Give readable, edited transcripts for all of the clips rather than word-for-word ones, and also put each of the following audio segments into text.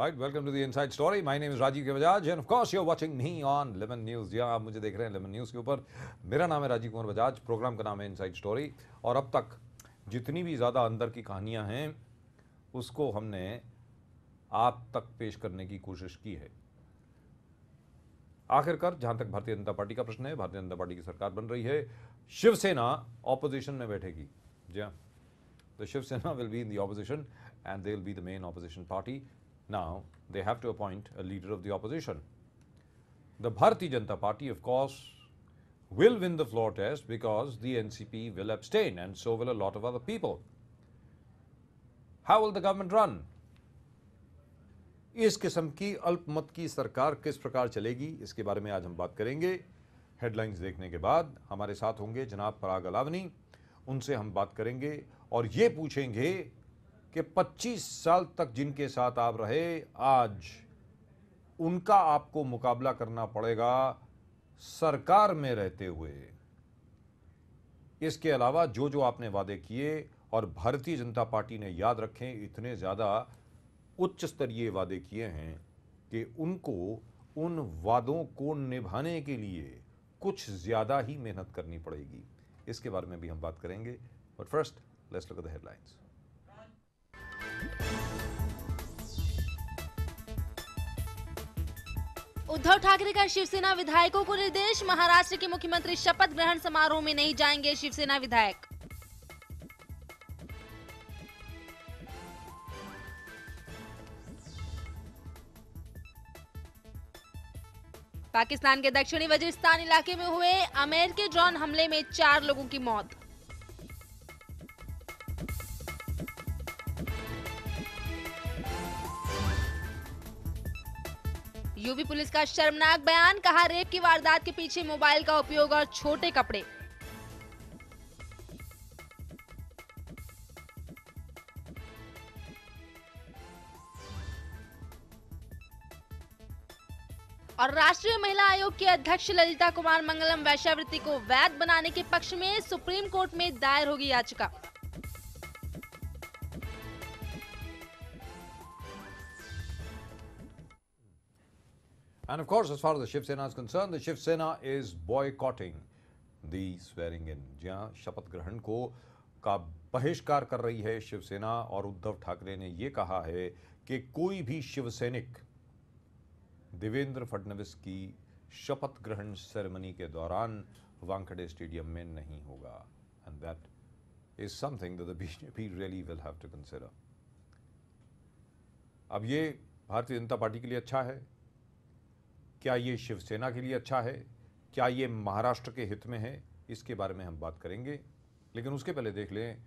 Right, welcome to the Inside Story. My name is Rajiv Bajaj and of course you're watching me on Lemon News. जी हाँ, आप मुझे देख रहे हैं lemon news के ऊपर. मेरा नाम है राजीव कुमार बजाज. प्रोग्राम का नाम है इनसाइड स्टोरी. और अब तक जितनी भी ज़्यादा अंदर की कहानियाँ हैं उसको हमने आप तक पेश करने की कोशिश की है. आखिरकार जहाँ तक भारतीय जनता पार्टी का प्रश्न है, भारतीय जनता पार्टी की सरकार बन रही है. शिवसेना ऑपोजिशन में बैठेगी. जी हाँ, the Shiv will be in the opposition and they'll be the main opposition party. Now, they have to appoint a leader of the opposition. The Bharatiya Janata Party, of course, will win the floor test because the NCP will abstain and so will a lot of other people. How will the government run? इस किस्म की अल्पमत की सरकार किस प्रकार चलेगी, इसके बारे में आज हम बात करेंगे. हेडलाइंस देखने के बाद हमारे साथ होंगे जनाब पराग अलावनी. उनसे हम बात करेंगे और ये पूछेंगे कि 25 साल तक जिनके साथ आप रहे, आज उनका आपको मुकाबला करना पड़ेगा सरकार में रहते हुए. इसके अलावा जो जो आपने वादे किए और भारतीय जनता पार्टी ने, याद रखें, इतने ज़्यादा उच्च स्तरीय वादे किए हैं कि उनको उन वादों को निभाने के लिए कुछ ज़्यादा ही मेहनत करनी पड़ेगी. इसके बारे में भी हम बात करेंगे. But first let's look at the headlines. Uddhav Thackeray का शिवसेना विधायकों को निर्देश. महाराष्ट्र के मुख्यमंत्री शपथ ग्रहण समारोह में नहीं जाएंगे शिवसेना विधायक. पाकिस्तान के दक्षिणी वजीरिस्तान इलाके में हुए अमेरिकी ड्रोन हमले में 4 लोगों की मौत. यूपी पुलिस का शर्मनाक बयान. कहा, रेप की वारदात के पीछे मोबाइल का उपयोग और छोटे कपड़े. और राष्ट्रीय महिला आयोग के अध्यक्ष ललिता कुमार मंगलम वैश्यावृत्ति को वैध बनाने के पक्ष में सुप्रीम कोर्ट में दायर होगी याचिका. And of course, as far as the Shiv Sena is concerned, the Shiv Sena is boycotting the swearing in. जी हाँ, शपथ ग्रहण को का बहिष्कार कर रही है शिवसेना. और उद्धव ठाकरे ने ये कहा है कि कोई भी शिवसैनिक देवेंद्र फडणवीस की शपथ ग्रहण सेरेमनी के दौरान वानखेड़े स्टेडियम में नहीं होगा. And that is something that the BJP really will have to consider. अब ये भारतीय जनता पार्टी के लिए अच्छा है? क्या ये शिवसेना के लिए अच्छा है? क्या ये महाराष्ट्र के हित में है? इसके बारे में हम बात करेंगे. लेकिन उसके पहले देख लें,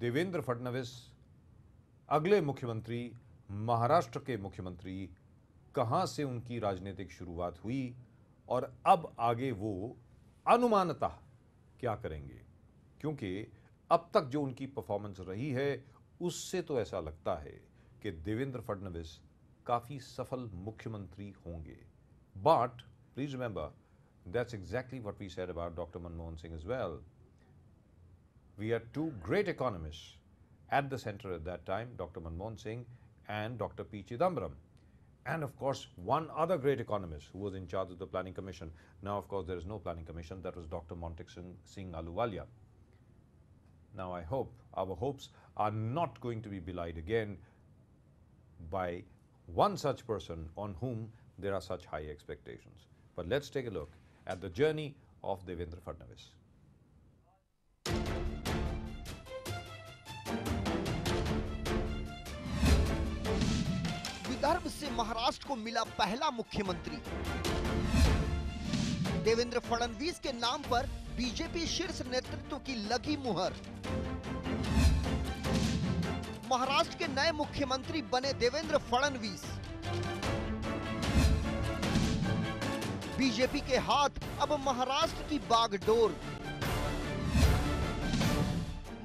देवेंद्र फडणवीस अगले मुख्यमंत्री, महाराष्ट्र के मुख्यमंत्री, कहाँ से उनकी राजनीतिक शुरुआत हुई और अब आगे वो अनुमानतः क्या करेंगे. क्योंकि अब तक जो उनकी परफॉर्मेंस रही है उससे तो ऐसा लगता है कि देवेंद्र फडणवीस काफ़ी सफल मुख्यमंत्री होंगे. But please remember, that's exactly what we said about doctor Manmohan Singh as well. We are 2 great economists at the center at that time, Dr. Manmohan Singh and Dr. P. Chidambaram. And of course, one other great economist who was in charge of the Planning Commission. Now, of course, there is no Planning Commission. That was Dr. Montek Singh Ahluwalia. Now, I hope our hopes are not going to be belied again by one such person on whom there are such high expectations. But let's take a look at the journey of Devendra Fadnavis. Vidarbha से महाराष्ट्र को मिला पहला मुख्यमंत्री. देवेंद्र फडणवीस के नाम पर BJP शीर्ष नेतृत्व की लगी मुहर. महाराष्ट्र के नए मुख्यमंत्री बने देवेंद्र फडणवीस. बीजेपी के हाथ अब महाराष्ट्र की बागडोर.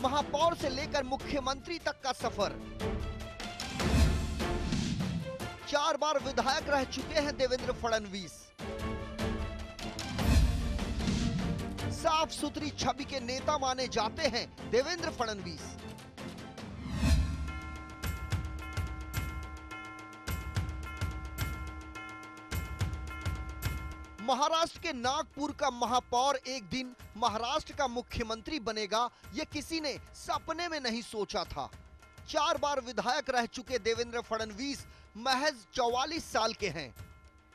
महापौर से लेकर मुख्यमंत्री तक का सफर. 4 बार विधायक रह चुके हैं देवेंद्र फडणवीस. साफ सुथरी छवि के नेता माने जाते हैं देवेंद्र फडणवीस. महाराष्ट्र के नागपुर का महापौर एक दिन महाराष्ट्र का मुख्यमंत्री बनेगा, ये किसी ने सपने में नहीं सोचा था। 4 बार विधायक रह चुके देवेंद्र फडणवीस महज 44 साल के हैं।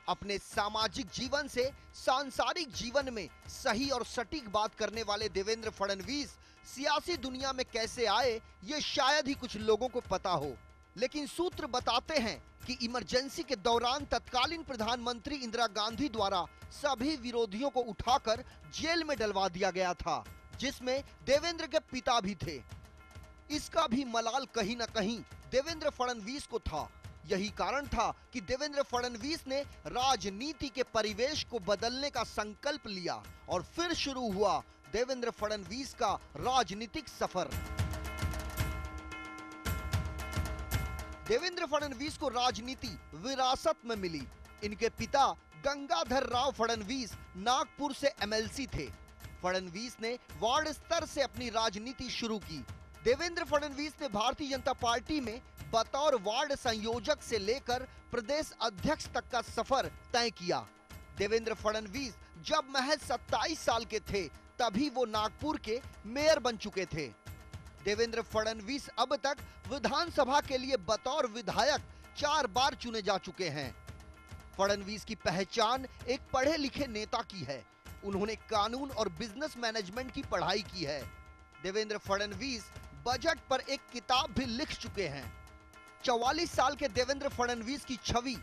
अपने सामाजिक जीवन से सांसारिक जीवन में सही और सटीक बात करने वाले देवेंद्र फडणवीस सियासी दुनिया में कैसे आए, ये शायद ही कुछ लोगों को पता हो। लेकिन सूत्र बताते हैं कि इमरजेंसी के दौरान तत्कालीन प्रधानमंत्री इंदिरा गांधी द्वारा सभी विरोधियों को उठाकर जेल में डलवा दिया गया था, जिसमें देवेंद्र के पिता भी थे। इसका भी मलाल कहीं न कहीं देवेंद्र फडणवीस को था। यही कारण था कि देवेंद्र फडणवीस ने राजनीति के परिवेश को बदलने का संकल्प लिया और फिर शुरू हुआ देवेंद्र फडणवीस का राजनीतिक सफर। देवेंद्र फडणवीस को राजनीति विरासत में मिली। इनके पिता गंगाधर राव फडणवीस नागपुर से एमएलसी थे। फडणवीस ने वार्ड स्तर से अपनी राजनीति शुरू की। देवेंद्र फडणवीस ने भारतीय जनता पार्टी में बतौर वार्ड संयोजक से लेकर प्रदेश अध्यक्ष तक का सफर तय किया। देवेंद्र फडणवीस जब महज 27 साल के थे, तभी वो नागपुर के मेयर बन चुके थे। देवेंद्र फडणवीस अब तक विधानसभा के लिए बतौर विधायक 4 बार चुने जा चुके हैं। फडणवीस की पहचान एक पढ़े लिखे नेता की है। उन्होंने कानून और बिजनेस मैनेजमेंट की पढ़ाई की है। देवेंद्र फडणवीस बजट पर एक किताब भी लिख चुके हैं। 44 साल के देवेंद्र फडणवीस की छवि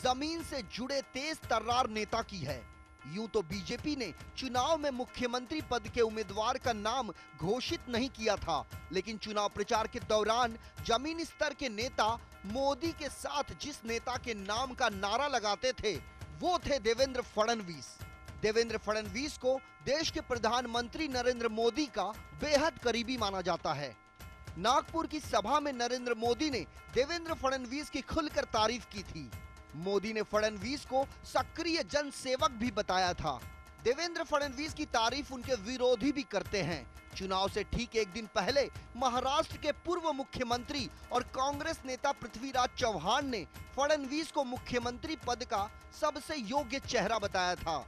जमीन से जुड़े तेज तर्रार नेता की है। यूं तो बीजेपी ने चुनाव में मुख्यमंत्री पद के उम्मीदवार का नाम घोषित नहीं किया था, लेकिन चुनाव प्रचार के दौरान जमीनी स्तर के नेता मोदी के साथ जिस नेता के नाम का नारा लगाते थे, वो थे देवेंद्र फडणवीस। देवेंद्र फडणवीस को देश के प्रधानमंत्री नरेंद्र मोदी का बेहद करीबी माना जाता है। नागपुर की सभा में नरेंद्र मोदी ने देवेंद्र फडणवीस की खुलकर तारीफ की थी। मोदी ने फडणवीस को सक्रिय जनसेवक भी बताया था। देवेंद्र फडणवीस की तारीफ उनके विरोधी भी करते हैं। चुनाव से ठीक एक दिन पहले महाराष्ट्र के पूर्व मुख्यमंत्री और कांग्रेस नेता पृथ्वीराज चौहान ने फडणवीस को मुख्यमंत्री पद का सबसे योग्य चेहरा बताया था।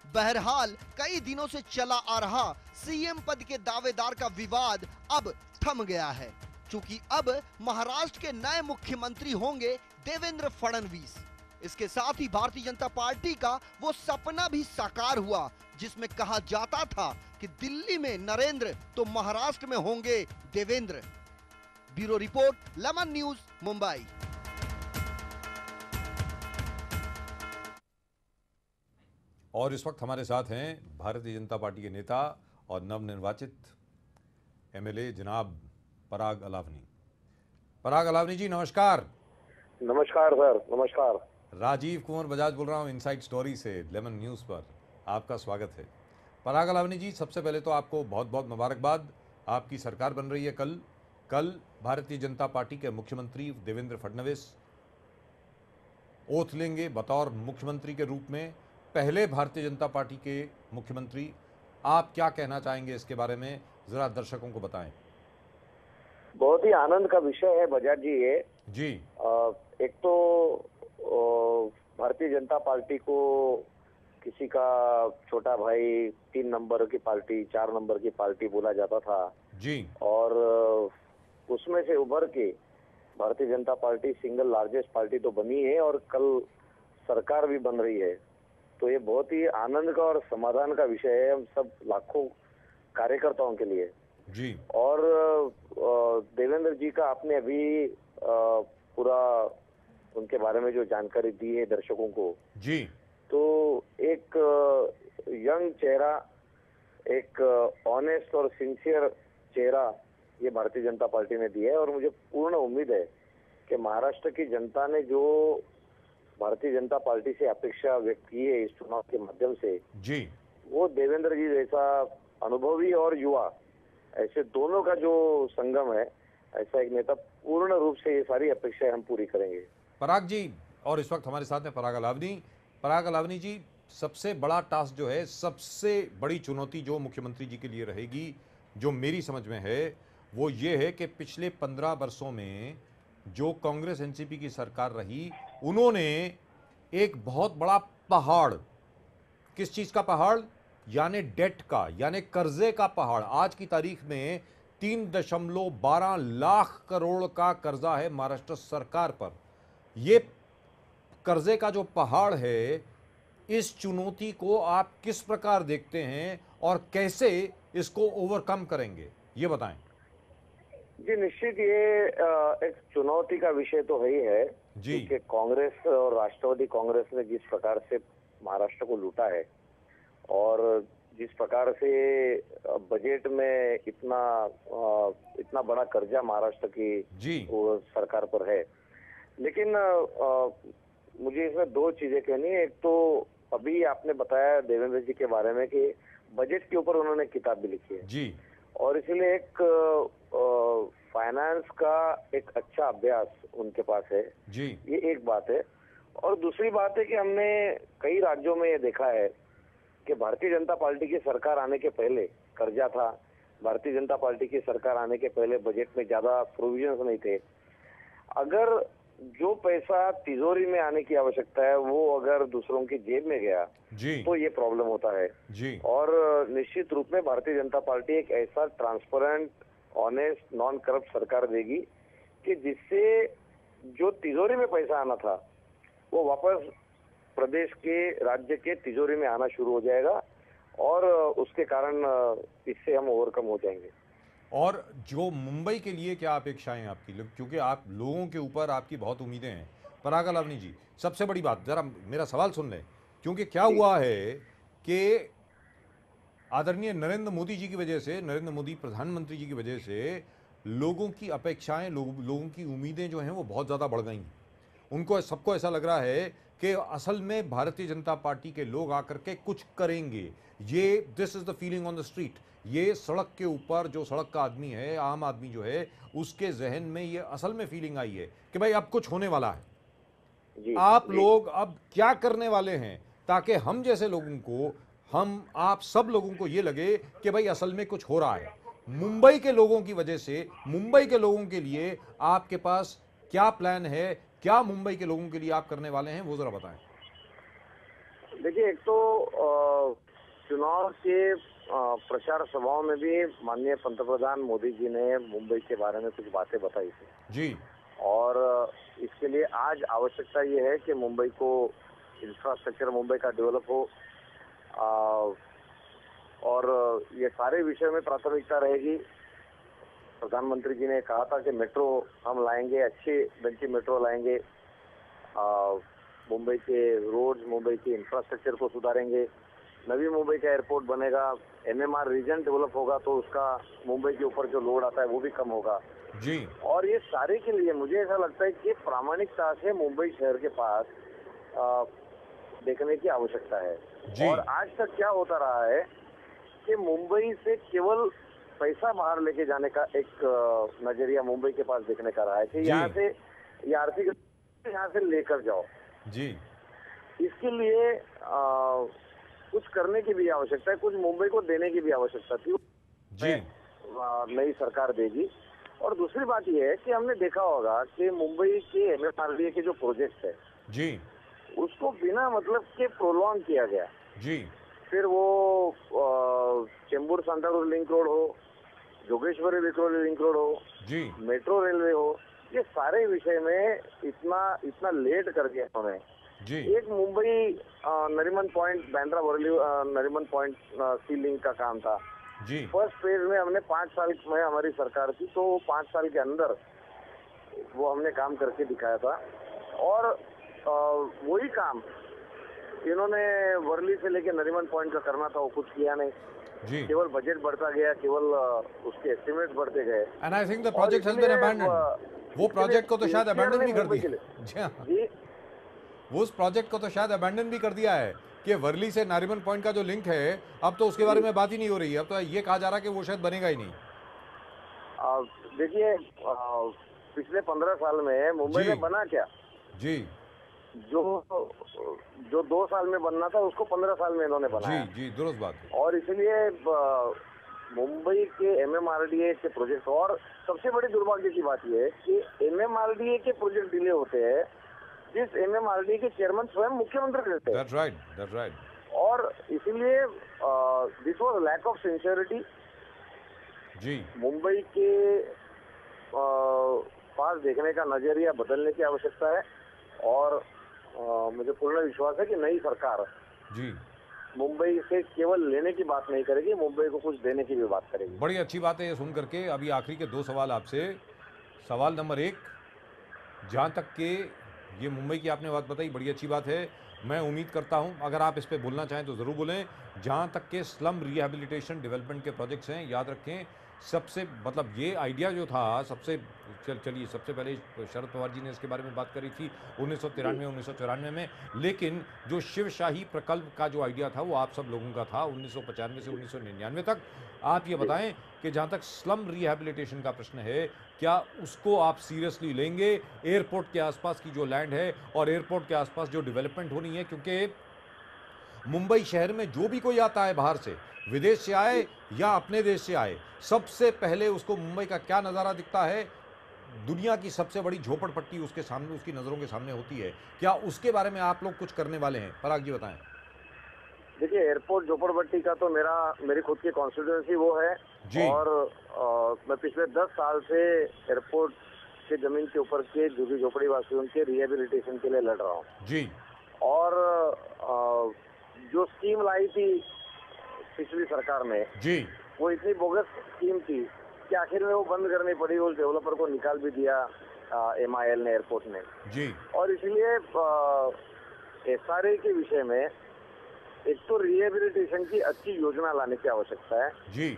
बहरहाल कई दिनों से चला आ रहा सीएम पद के दावेदार का विवाद अब थम गया है, क्योंकि अब महाराष्ट्र के नए मुख्यमंत्री होंगे देवेंद्र फडणवीस। इसके साथ ही भारतीय जनता पार्टी का वो सपना भी साकार हुआ जिसमें कहा जाता था कि दिल्ली में नरेंद्र तो महाराष्ट्र में होंगे Devendra. Bureau report, lemon news, Mumbai. और इस वक्त हमारे साथ हैं भारतीय जनता पार्टी के नेता और नवनिर्वाचित एमएलए जनाब पराग अलावनी। पराग अलावनी जी नमस्कार। नमस्कार सर, नमस्कार। राजीव कुमार बजाज बोल रहा हूँ इनसाइड स्टोरी से, लेमन न्यूज़ पर आपका स्वागत है। पराग अलावनी जी, सबसे पहले तो आपको बहुत बहुत मुबारकबाद। आपकी सरकार बन रही है कल भारतीय जनता पार्टी के मुख्यमंत्री देवेंद्र फडणवीस ओथ लेंगे बतौर मुख्यमंत्री के रूप में, पहले भारतीय जनता पार्टी के मुख्यमंत्री। आप क्या कहना चाहेंगे इसके बारे में, जरा दर्शकों को बताएं। बहुत ही आनंद का विषय है बजाज जी ये जी। एक तो भारतीय जनता पार्टी को किसी का छोटा भाई, 3 नंबर की पार्टी, 4 नंबर की पार्टी बोला जाता था जी। और उसमें से उभर के Bharatiya Janata party single largest party तो बनी है और कल सरकार भी बन रही है। तो ये बहुत ही आनंद का और समाधान का विषय है हम सब लाखों कार्यकर्ताओं के लिए जी। और देवेंद्र जी का आपने अभी पूरा उनके बारे में जो जानकारी दी है दर्शकों को जी, तो एक यंग चेहरा, एक ऑनेस्ट और सिंसियर चेहरा ये भारतीय जनता पार्टी ने दिया है और मुझे पूर्ण उम्मीद है कि महाराष्ट्र की जनता ने जो भारतीय जनता पार्टी से अपेक्षा व्यक्त की है इस चुनाव के माध्यम से जी, वो देवेंद्र जी जैसा अनुभवी और युवा, ऐसे दोनों का जो संगम है, ऐसा एक नेता, पूर्ण रूप से ये सारी अपेक्षाएं हम पूरी करेंगे। पराग जी, और इस वक्त हमारे साथ हैं पराग अलावनी। पराग अलावनी जी, सबसे बड़ा टास्क जो है, सबसे बड़ी चुनौती जो मुख्यमंत्री जी के लिए रहेगी, जो मेरी समझ में है, वो ये है कि पिछले 15 वर्षों में जो कांग्रेस एनसीपी की सरकार रही, उन्होंने एक बहुत बड़ा पहाड़ किस चीज का पहाड़? यानी डेट का, यानी कर्जे का पहाड़। आज की तारीख में 3.12 लाख करोड़ का कर्जा है महाराष्ट्र सरकार पर। ये कर्जे का जो पहाड़ है, इस चुनौती को आप किस प्रकार देखते हैं और कैसे इसको ओवरकम करेंगे, ये बताएं। जी निश्चित ये एक चुनौती का विषय तो है ही है जी। क्योंकि कांग्रेस और राष्ट्रवादी कांग्रेस ने जिस प्रकार से महाराष्ट्र को लूटा है और जिस प्रकार से बजट में इतना बड़ा कर्जा महाराष्ट्र की जी वो सरकार पर है। लेकिन मुझे इसमें दो चीजें कहनी है। एक तो अभी आपने बताया देवेंद्र जी के बारे में कि बजट के ऊपर उन्होंने किताब भी लिखी है जी और इसीलिए एक फाइनेंस का एक अच्छा अभ्यास उनके पास है जी। ये एक बात है। और दूसरी बात है कि हमने कई राज्यों में ये देखा है कि भारतीय जनता पार्टी की सरकार आने के पहले कर्जा था, भारतीय जनता पार्टी की सरकार आने के पहले बजट में ज्यादा प्रोविजंस नहीं थे। अगर जो पैसा तिजोरी में आने की आवश्यकता है वो अगर दूसरों की जेब में गया जी तो ये प्रॉब्लम होता है जी। और निश्चित रूप में भारतीय जनता पार्टी एक ऐसा ट्रांसपेरेंट, ऑनेस्ट, नॉन करप्ट सरकार देगी कि जिससे जो तिजोरी में पैसा आना था वो वापस प्रदेश के, राज्य के तिजोरी में आना शुरू हो जाएगा और उसके कारण इससे हम ओवरकम हो जाएंगे। और जो मुंबई के लिए क्या अपेक्षाएं हैं आपकी, क्योंकि आप लोगों के ऊपर आपकी बहुत उम्मीदें हैं। पराग अलावनी जी, सबसे बड़ी बात, जरा मेरा सवाल सुन लें, क्योंकि क्या हुआ है कि आदरणीय नरेंद्र मोदी जी की वजह से, नरेंद्र मोदी प्रधानमंत्री जी की वजह से लोगों की अपेक्षाएं, लोगों की उम्मीदें जो हैं वो बहुत ज़्यादा बढ़ गई। उनको, सबको ऐसा लग रहा है कि असल में भारतीय जनता पार्टी के लोग आकर के कुछ करेंगे। ये this is the feeling on the street. ये सड़क के ऊपर जो सड़क का आदमी है, आम आदमी जो है, उसके जहन में ये असल में फीलिंग आई है कि भाई अब कुछ होने वाला है। जी, आप जी। लोग अब क्या करने वाले हैं ताकि हम जैसे लोगों को, आप सब लोगों को ये लगे कि भाई असल में कुछ हो रहा है। मुंबई के लोगों की वजह से, मुंबई के लोगों के लिए आपके पास क्या प्लान है, क्या मुंबई के लोगों के लिए आप करने वाले हैं, वो जरा बताएं। देखिए, एक तो चुनाव के प्रचार सभाओं में भी माननीय पंतप्रधान मोदी जी ने मुंबई के बारे में कुछ बातें बताई थी जी और इसके लिए आज आवश्यकता ये है कि मुंबई को इंफ्रास्ट्रक्चर, मुंबई का डेवलप हो और ये सारे विषय में प्राथमिकता रहेगी। प्रधानमंत्री जी ने कहा था कि मेट्रो हम लाएंगे, अच्छी ढंग की मेट्रो लाएंगे, मुंबई के रोड्स, मुंबई के इंफ्रास्ट्रक्चर को सुधारेंगे, नवी मुंबई का एयरपोर्ट बनेगा, एमएमआर रीजन डेवलप होगा तो उसका मुंबई के ऊपर जो लोड आता है वो भी कम होगा जी। और ये सारे के लिए मुझे ऐसा लगता है कि प्रामाणिकता से मुंबई शहर के पास देखने की आवश्यकता है। जी। और आज तक क्या होता रहा है कि मुंबई से केवल पैसा बाहर लेके जाने का एक नजरिया मुंबई के पास देखने का रहा है कि जी। यहाँ से ये आर्थिक यहाँ से लेकर जाओ। जी। इसके लिए कुछ करने की भी आवश्यकता है, कुछ मुंबई को देने की भी आवश्यकता थी जी। नई सरकार देगी। और दूसरी बात यह है कि हमने देखा होगा कि मुंबई के एमएमआरडीए के जो प्रोजेक्ट है जी। उसको बिना मतलब के प्रोलॉन्ग किया गया। जी। फिर वो चेंबूर सांताक्रूज लिंक रोड हो, जोगेश्वरी विक्रोली लिंक रोड हो, जी। मेट्रो रेलवे हो, ये सारे विषय में इतना लेट कर दिया उन्होंने। जी। एक मुंबई नरीमन पॉइंट, बांद्रा वरली नरीमन पॉइंट सी लिंक का काम था। जी। फर्स्ट फेज में हमने 5 साल में हमारी सरकार थी तो 5 साल के अंदर वो हमने काम करके दिखाया था और वही काम इन्होंने वर्ली से लेके नरीमन पॉइंट का करना था, वो कुछ किया नहीं। जी। केवल बजट बढ़ता गया, केवल उसके एस्टिमेट्स बढ़ते गए। And I think the project has been abandoned. वो प्रोजेक्ट को तो शायद अबैंडन भी कर दिया। जी हाँ, वो उस प्रोजेक्ट को तो शायद अबैंडन भी कर दिया है कि वर्ली से नारीमन पॉइंट का जो लिंक है, अब तो उसके बारे में बात ही नहीं हो रही है। अब तो ये कहा जा रहा है कि वो शायद बनेगा ही नहीं। देखिए, पिछले 15 साल में मुंबई में बना क्या? जी। जो 2 साल में बनना था उसको 15 साल में इन्होंने बनाया। जी जी, दुरुस्त बात है। और इसलिए मुंबई के एमएमआरडीए के प्रोजेक्ट, और सबसे बड़ी दुर्भाग्य की बात यह है कि एमएमआरडीए के प्रोजेक्ट डिले होते हैं जिस एमएमआरडीए के चेयरमैन स्वयं मुख्यमंत्री रहते हैं। That's right. और इसीलिए this was lack of sincerity. जी मुंबई के पास देखने का नजरिया बदलने की आवश्यकता है और मुझे पूर्ण विश्वास है कि नई सरकार जी, मुंबई से केवल लेने की बात नहीं करेगी, मुंबई को कुछ देने की भी बात करेगी। बड़ी अच्छी बात है ये सुन करके। अभी आखिरी के 2 सवाल आपसे। सवाल नंबर 1, जहाँ तक कि ये मुंबई की आपने बात बताई, बड़ी अच्छी बात है। मैं उम्मीद करता हूँ अगर आप इस पे बोलना चाहें तो ज़रूर बोलें। जहाँ तक के स्लम रिहैबिलिटेशन डेवलपमेंट के प्रोजेक्ट्स हैं, याद रखें सबसे मतलब ये आइडिया जो था सबसे चलिए सबसे पहले शरद पवार जी ने इसके बारे में बात करी थी 1993-1994 में, लेकिन जो शिवशाही प्रकल्प का जो आइडिया था वो आप सब लोगों का था 1995 से 1999 तक। आप ये बताएं कि जहाँ तक स्लम रिहैबिलिटेशन का प्रश्न है, क्या उसको आप सीरियसली लेंगे? एयरपोर्ट के आसपास की जो लैंड है और एयरपोर्ट के आसपास जो डेवलपमेंट होनी है, क्योंकि मुंबई शहर में जो भी कोई आता है बाहर से, विदेश से आए या अपने देश से आए, सबसे पहले उसको मुंबई का क्या नज़ारा दिखता है? दुनिया की सबसे बड़ी झोपड़पट्टी उसके सामने, उसकी नज़रों के सामने होती है। क्या उसके बारे में आप लोग कुछ करने वाले हैं? पराग जी बताएं। देखिए, एयरपोर्ट झोपड़पट्टी का तो मेरी खुद की कॉन्स्टिट्यूंसी वो है जी। और मैं पिछले 10 साल से एयरपोर्ट के जमीन के ऊपर के झुग्गी झोपड़ी वासियों के रिहेबिलिटेशन के लिए लड़ रहा हूँ। जी और जो स्कीम लाई थी पिछली सरकार ने, जी वो इतनी बोगस स्कीम थी कि आखिर में वो बंद करनी पड़ी। उस डेवलपर को निकाल भी दिया MIL ने, एयरपोर्ट ने। जी और इसलिए SRA के विषय में एक तो रिहेबिलिटेशन की अच्छी योजना लाने की आवश्यकता है जी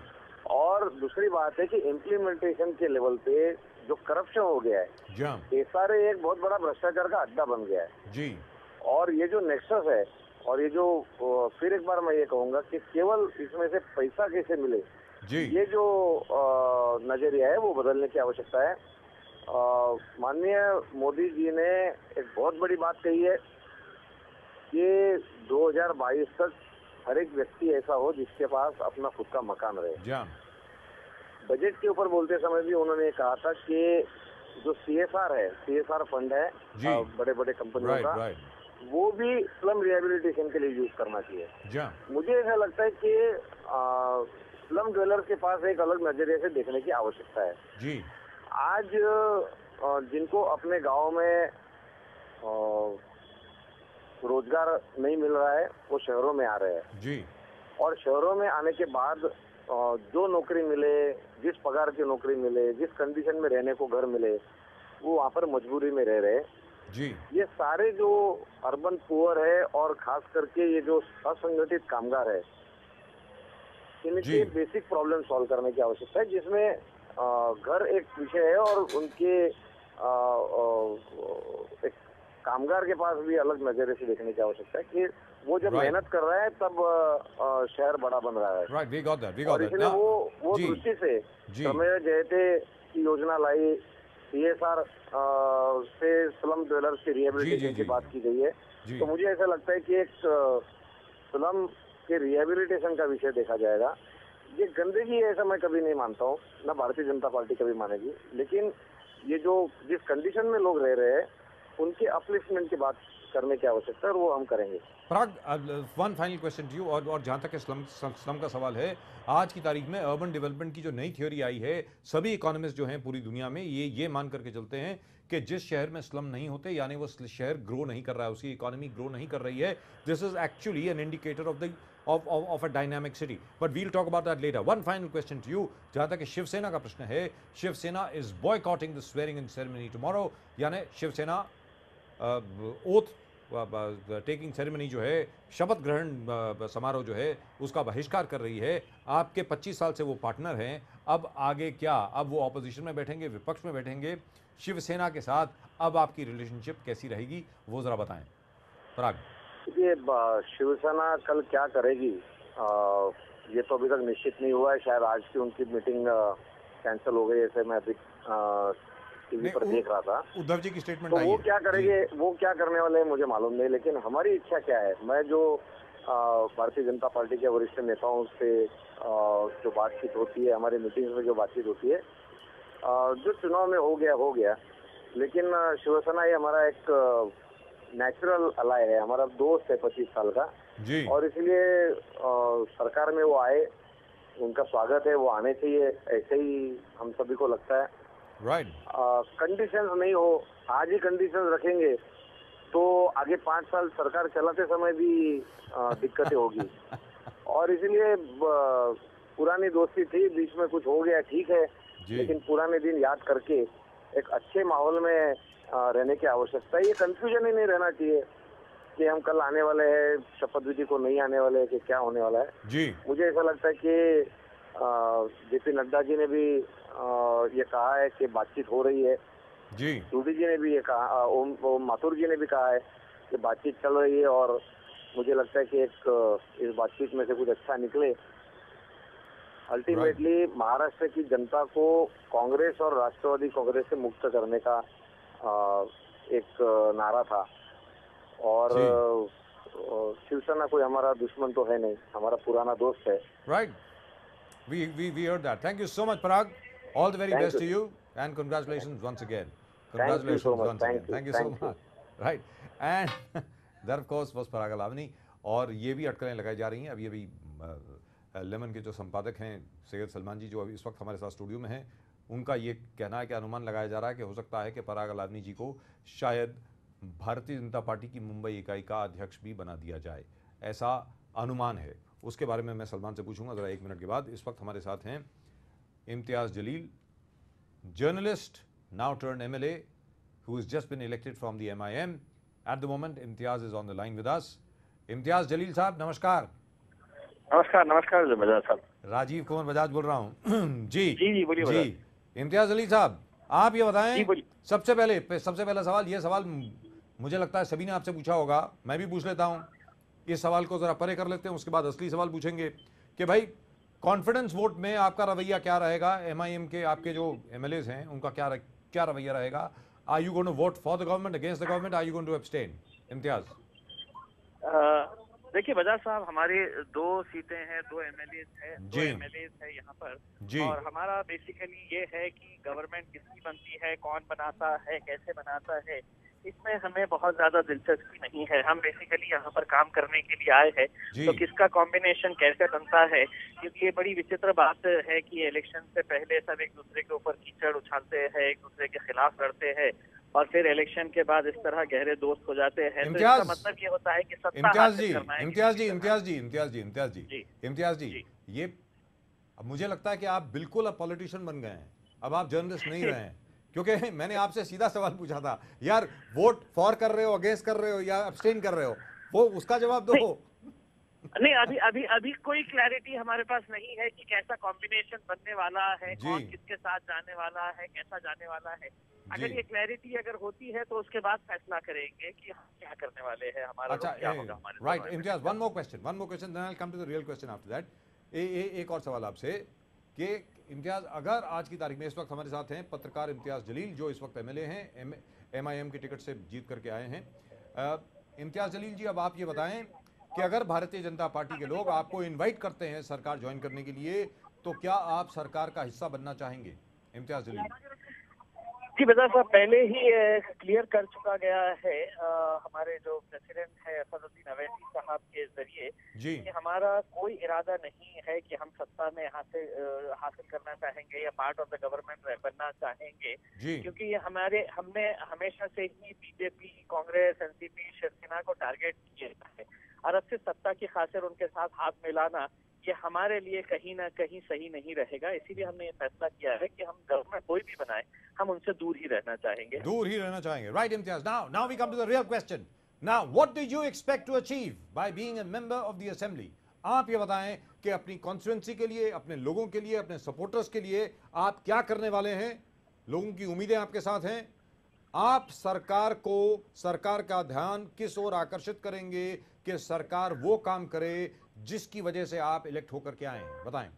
और दूसरी बात है कि इम्प्लीमेंटेशन के लेवल पे जो करप्शन हो गया है, जी SRA एक बहुत बड़ा भ्रष्टाचार का अड्डा बन गया है। जी और ये जो नेक्सस है और ये जो फिर एक बार मैं ये कहूंगा कि केवल इसमें से पैसा कैसे मिले, जी ये जो नजरिया है वो बदलने की आवश्यकता है। माननीय मोदी जी ने एक बहुत बड़ी बात कही है कि 2022 तक हर एक व्यक्ति ऐसा हो जिसके पास अपना खुद का मकान रहे। जी बजट के ऊपर बोलते समय भी उन्होंने कहा था कि जो CSR फंड है बड़े बड़े कंपनियों राइट का, राइट वो भी स्लम रिहेबिलिटेशन के लिए यूज करना चाहिए। जी मुझे ऐसा लगता है कि स्लम ड्वेलर के पास एक अलग नजरिए से देखने की आवश्यकता है। जी आज जिनको अपने गांव में रोजगार नहीं मिल रहा है वो शहरों में आ रहे हैं जी और शहरों में आने के बाद जो नौकरी मिले, जिस पगार की नौकरी मिले, जिस कंडीशन में रहने को घर मिले, वो वहाँ पर मजबूरी में रह रहे हैं। जी ये सारे जो अर्बन पुअर है और खास करके ये जो असंगठित कामगार है, इनके बेसिक प्रॉब्लम सॉल्व करने की आवश्यकता है, जिसमें घर एक विषय है और उनके एक कामगार के पास भी अलग नजरिए से देखने की आवश्यकता है कि वो जब मेहनत कर रहा है तब शहर बड़ा बन रहा है। राइट, वी गॉट दैट और इसलिए वो दृष्टि से श्रमेव जयते की योजना लाई, CSR से स्लम ड्वेलर्स के रिहेबिलिटेशन की बात की गई है। तो मुझे ऐसा लगता है कि एक स्लम के रिहेबिलिटेशन का विषय देखा जाएगा। ये गंदगी है ऐसा मैं कभी नहीं मानता हूँ, ना भारतीय जनता पार्टी कभी मानेगी, लेकिन ये जो जिस कंडीशन में लोग रह रहे हैं उनके अपलिफ्टमेंट की बात करने की आवश्यकता है और वो हम करेंगे। Parag, one final question to you, और जहाँ तक स्लम का सवाल है, आज की तारीख में अर्बन डेवलपमेंट की जो नई थ्योरी आई है, सभी इकोनॉमिस्ट जो हैं पूरी दुनिया में ये मान करके चलते हैं कि जिस शहर में स्लम नहीं होते यानी वो शहर ग्रो नहीं कर रहा है, उसकी इकोनॉमी ग्रो नहीं कर रही है, this is actually an indicator of a dynamic city, but we'll talk about that later. One final question to you, जहाँ तक शिवसेना का प्रश्न है, Shiv Sena is boycotting the swearing in ceremony tomorrow, यानी शिवसेना ओथ टेकिंग सेरेमनी जो है, शपथ ग्रहण समारोह जो है, उसका बहिष्कार कर रही है। आपके 25 साल से वो पार्टनर हैं, अब आगे क्या? अब वो ऑपोजिशन में बैठेंगे, विपक्ष में बैठेंगे, शिवसेना के साथ अब आपकी रिलेशनशिप कैसी रहेगी, वो जरा बताएं पराग। ये शिवसेना कल क्या करेगी ये तो अभी तक निश्चित नहीं हुआ है। शायद आज की उनकी मीटिंग कैंसिल हो गई, ऐसे मैं अभी टीवी पर देख रहा था। उद्धव जी की स्टेटमेंट तो वो क्या करेंगे, वो क्या करने वाले हैं मुझे मालूम नहीं, लेकिन हमारी इच्छा क्या है, मैं जो भारतीय जनता पार्टी के वरिष्ठ नेताओं से जो बातचीत होती है, हमारी मीटिंग्स में जो बातचीत होती है, जो चुनाव में हो गया, लेकिन शिवसेना ये हमारा एक नेचुरल अलाय है, हमारा दोस्त है 25 साल का। जी। और इसलिए सरकार में वो आए, उनका स्वागत है, वो आने चाहिए, ऐसे ही हम सभी को लगता है। राइट। कंडीशंस नहीं हो, आज ही कंडीशंस रखेंगे तो आगे 5 साल सरकार चलाते समय भी दिक्कतें होगी। और इसलिए पुरानी दोस्ती थी, बीच में कुछ हो गया, ठीक है, जी। लेकिन पुराने दिन याद करके एक अच्छे माहौल में रहने की आवश्यकता है। ये कंफ्यूजन ही नहीं रहना चाहिए कि हम कल आने वाले हैं, शपथ विधि को नहीं आने वाले हैं, कि क्या होने वाला है। जी। मुझे ऐसा लगता है कि जेपी नड्डा जी ने भी ये कहा है कि बातचीत हो रही है। जी। सूडी जी ने भी ये कहा, ओम माथुर जी ने भी कहा है कि बातचीत चल रही है, और मुझे लगता है कि इस बातचीत में से कुछ अच्छा निकले। अल्टीमेटली महाराष्ट्र की जनता को कांग्रेस और राष्ट्रवादी कांग्रेस से मुक्त करने का एक नारा था। और शिवसेना कोई हमारा दुश्मन तो है नहीं, हमारा पुराना दोस्त है। Right, we heard that. Thank you so much, Parag. All the very Thank best you. to you, and congratulations once again. Thank you Congratulations so much. once again. Thank you. Thank you so Thank you. much. Right, and that of course was Parag Alavani. और ये भी अटकलें लगाई जा रही हैं। अभी lemon के जो संपादक हैं सैयद सलमान जी, जो अभी इस वक्त हमारे साथ स्टूडियो में हैं, उनका ये कहना है कि अनुमान लगाया जा रहा है कि हो सकता है कि पराग अलावनी जी को शायद भारतीय जनता पार्टी की मुंबई इकाई का अध्यक्ष भी बना दिया जाए, ऐसा अनुमान है। उसके बारे में मैं सलमान से पूछूंगा ज़रा 1 मिनट के बाद। इस वक्त हमारे साथ हैं Imtiaz Jaleel, journalist, now turn MLA, who has just been elected from the MIM. At the moment, Imtiaz is on the line with us. इम्तियाज़ जलील साहब, नमस्कार। नमस्कार। नमस्कार बजाज साहब। राजीव कुमार बजाज बोल रहा हूँ। जी जी बोलिए बजाज। इम्तियाज़ जलील साहब, आप ये बताएं, जी बोलिए। सबसे पहला सवाल, ये सवाल मुझे लगता है सभी ने आपसे पूछा होगा, मैं भी पूछ लेता हूँ। इस सवाल को ज़रा परे कर लेते हैं, उसके बाद असली सवाल पूछेंगे कि भाई कॉन्फिडेंस वोट में आपका रवैया क्या रहेगा? MIM के आपके जो MLAs हैं उनका क्या रवैया रहेगा? Are you going to vote for the government, against the government, are you going to abstain? Imtiaz. देखिए बजाज साहब, हमारे 2 सीटें हैं, 2 MLAs हैं, 2 जी। MLAs है यहाँ पर जी। और हमारा बेसिकली ये है कि गवर्नमेंट किसकी बनती है, कौन बनाता है, कैसे बनाता है, इसमें हमें बहुत ज्यादा दिलचस्पी नहीं है। हम बेसिकली यहाँ पर काम करने के लिए आए हैं, जी। तो किसका कॉम्बिनेशन कैसे बनता है, क्योंकि ये बड़ी विचित्र बात है कि इलेक्शन से पहले सब एक दूसरे के ऊपर कीचड़ उछालते हैं, एक दूसरे के खिलाफ लड़ते हैं और फिर इलेक्शन के बाद इस तरह गहरे दोस्त हो जाते हैं। तो इसका मतलब ये होता है कि सत्ता हासिल करना है। इम्तियाज़ जी, ये अब मुझे लगता है कि आप बिल्कुल अब पॉलिटिशियन बन गए हैं, अब आप जर्नलिस्ट नहीं रहे हैं। क्योंकि मैंने आपसे सीधा सवाल पूछा था, यार वोट फॉर कर रहे हो, अगेंस्ट कर रहे हो या अब्सटेन कर रहे हो, वो उसका जवाब दो। नहीं, अभी कोई क्लैरिटी हमारे पास नहीं है कि कैसा कॉम्बिनेशन बनने वाला है, कौन किसके साथ जाने वाला है, कैसा जाने वाला है। अगर ये क्लैरिटी अगर होती है तो उसके बाद फैसला करेंगे कि हम क्या करने वाले हैं, हमारा क्या होगा हमारे। Right Imtiaz, one more question, then I will come to the real question after that. एक और सवाल आपसे कि इम्तियाज़, अगर आज की तारीख में इस वक्त हमारे साथ हैं पत्रकार इम्तियाज़ जलील, जो इस वक्त MLA हैं, MIM की टिकट से जीत करके आए हैं। इम्तियाज़ जलील जी, अब आप ये बताएं कि अगर भारतीय जनता पार्टी के लोग आपको इनवाइट करते हैं सरकार ज्वाइन करने के लिए, तो क्या आप सरकार का हिस्सा बनना चाहेंगे? इम्तियाज़ जलील जी बजाज साहब, पहले ही क्लियर कर चुका गया है हमारे जो प्रेसिडेंट है असदुद्दीन अवैसी साहब के जरिए कि हमारा कोई इरादा नहीं है कि हम सत्ता में हासिल करना चाहेंगे या पार्ट ऑफ द गवर्नमेंट बनना चाहेंगे, क्योंकि हमने हमेशा से ही बीजेपी, कांग्रेस, NCP, शिवसेना को टारगेट किया है और अब से सत्ता की खातिर उनके साथ हाथ मिलाना ये हमारे लिए कहीं ना कहीं सही नहीं रहेगा। इसीलिए हमने ये फैसला किया है कि हम गवर्नमेंट कोई भी बनाए, हम उनसे दूर ही रहना चाहेंगे। Right Imtiaz, now we come to the real question. Now what do you expect to achieve by being a member of the assembly? आप ये बताएं कि अपनी कॉन्स्टिट्यूएंसी के लिए, अपने लोगों के लिए, अपने सपोर्टर्स के लिए आप क्या करने वाले हैं? लोगों की उम्मीदें आपके साथ हैं। आप सरकार का ध्यान किस ओर आकर्षित करेंगे कि सरकार वो काम करे जिसकी वजह से आप इलेक्ट होकर के आए हैं? बताएं।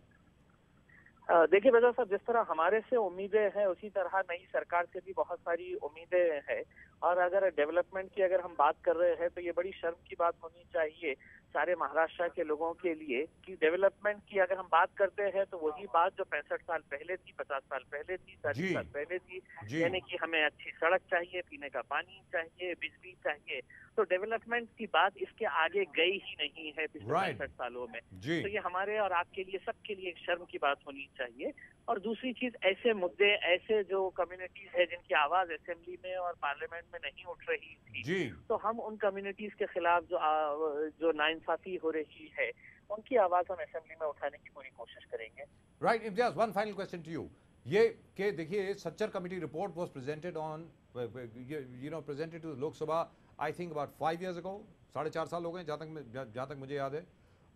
देखिए बजाज साहब, जिस तरह हमारे से उम्मीदें हैं उसी तरह नई सरकार से भी बहुत सारी उम्मीदें हैं और अगर डेवलपमेंट की अगर हम बात कर रहे हैं तो ये बड़ी शर्म की बात होनी चाहिए सारे महाराष्ट्र के लोगों के लिए कि डेवलपमेंट की अगर हम बात करते हैं तो वही बात जो 65 साल पहले थी, 50 साल पहले थी, 40 साल पहले थी, यानी कि हमें अच्छी सड़क चाहिए, पीने का पानी चाहिए, बिजली चाहिए। तो डेवलपमेंट की बात इसके आगे गई ही नहीं है पिछले 65 सालों में। तो ये हमारे और आपके लिए, सबके लिए एक शर्म की बात होनी चाहिए। और दूसरी चीज, ऐसे मुद्दे, ऐसे जो कम्युनिटीज है जिनकी आवाज असेंबली में और पार्लियामेंट में नहीं उठ रही थी, तो हम उन कम्युनिटीज के खिलाफ जो नाइंसाफी हो रही है उनकी आवाज हम असेंबली में उठाने की पूरी कोशिश करेंगे। Right, Imtiaz, one final question to you. ये कि देखिए, Sachar committee report was presented on presented to Lok Sabha I think about 5 years ago, 4.5 साल हो गए जहाँ तक मुझे याद है।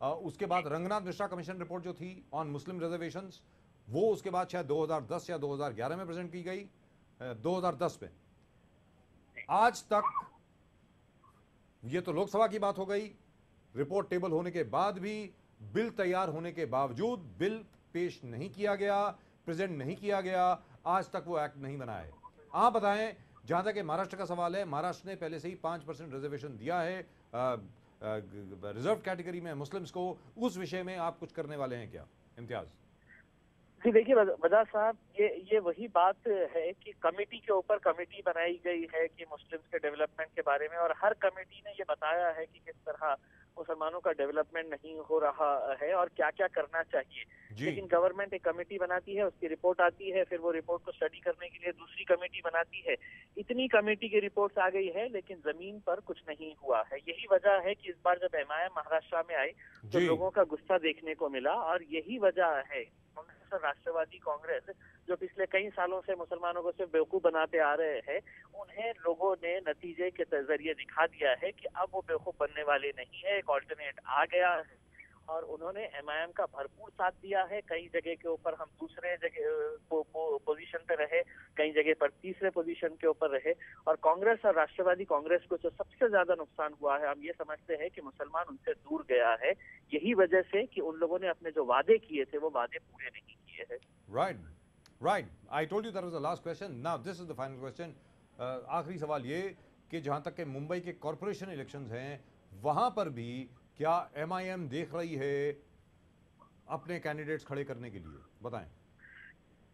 उसके बाद रंगनाथ मिश्रा कमीशन रिपोर्ट जो थी ऑन मुस्लिम रिजर्वेशंस, वो उसके बाद शायद 2010 या 2011 में प्रेजेंट की गई, 2010 में। आज तक ये तो लोकसभा की बात हो गई, रिपोर्ट टेबल होने के बाद भी, बिल तैयार होने के बावजूद बिल पेश नहीं किया गया, प्रेजेंट नहीं किया गया, आज तक वो एक्ट नहीं बना है। आप बताएं, जहां तक महाराष्ट्र का सवाल है, महाराष्ट्र ने पहले से ही 5% रिजर्वेशन दिया है रिजर्व कैटेगरी में मुस्लिम्स को, उस विषय में आप कुछ करने वाले हैं क्या? इम्तियाज जी देखिए बजाज साहब, ये वही बात है कि कमेटी के ऊपर कमेटी बनाई गई है कि मुस्लिम्स के डेवलपमेंट के बारे में, और हर कमेटी ने ये बताया है कि किस तरह मुसलमानों का डेवलपमेंट नहीं हो रहा है और क्या क्या करना चाहिए। लेकिन गवर्नमेंट एक कमेटी बनाती है, उसकी रिपोर्ट आती है, फिर वो रिपोर्ट को स्टडी करने के लिए दूसरी कमेटी बनाती है। इतनी कमेटी की रिपोर्ट्स आ गई है लेकिन जमीन पर कुछ नहीं हुआ है। यही वजह है कि इस बार जब MIM महाराष्ट्र में आई तो लोगों का गुस्सा देखने को मिला, और यही वजह है कांग्रेस और राष्ट्रवादी कांग्रेस जो पिछले कई सालों से मुसलमानों को सिर्फ बेवकूफ बनाते आ रहे हैं, उन्हें लोगों ने नतीजे के जरिए दिखा दिया है कि अब वो बेवकूफ बनने वाले नहीं है, एक ऑल्टरनेट आ गया है। और उन्होंने MIM का भरपूर साथ दिया है। कई जगह के ऊपर हम दूसरे जगह पोजीशन पे रहे, कई जगह पर तीसरे पोजीशन के ऊपर रहे, और कांग्रेस और राष्ट्रवादी कांग्रेस को जो सबसे ज्यादा नुकसान हुआ है, हम ये समझते हैं कि मुसलमान उनसे दूर गया है, यही वजह से कि उन लोगों ने अपने जो वादे किए थे वो वादे पूरे नहीं किए हैं। Right, I told you that was the last question, now this is the final question. आखिरी सवाल ये कि जहां तक के मुंबई के कॉरपोरेशन इलेक्शंस हैं, वहां पर भी क्या MIM देख रही है अपने कैंडिडेट्स खड़े करने के लिए? बताएं।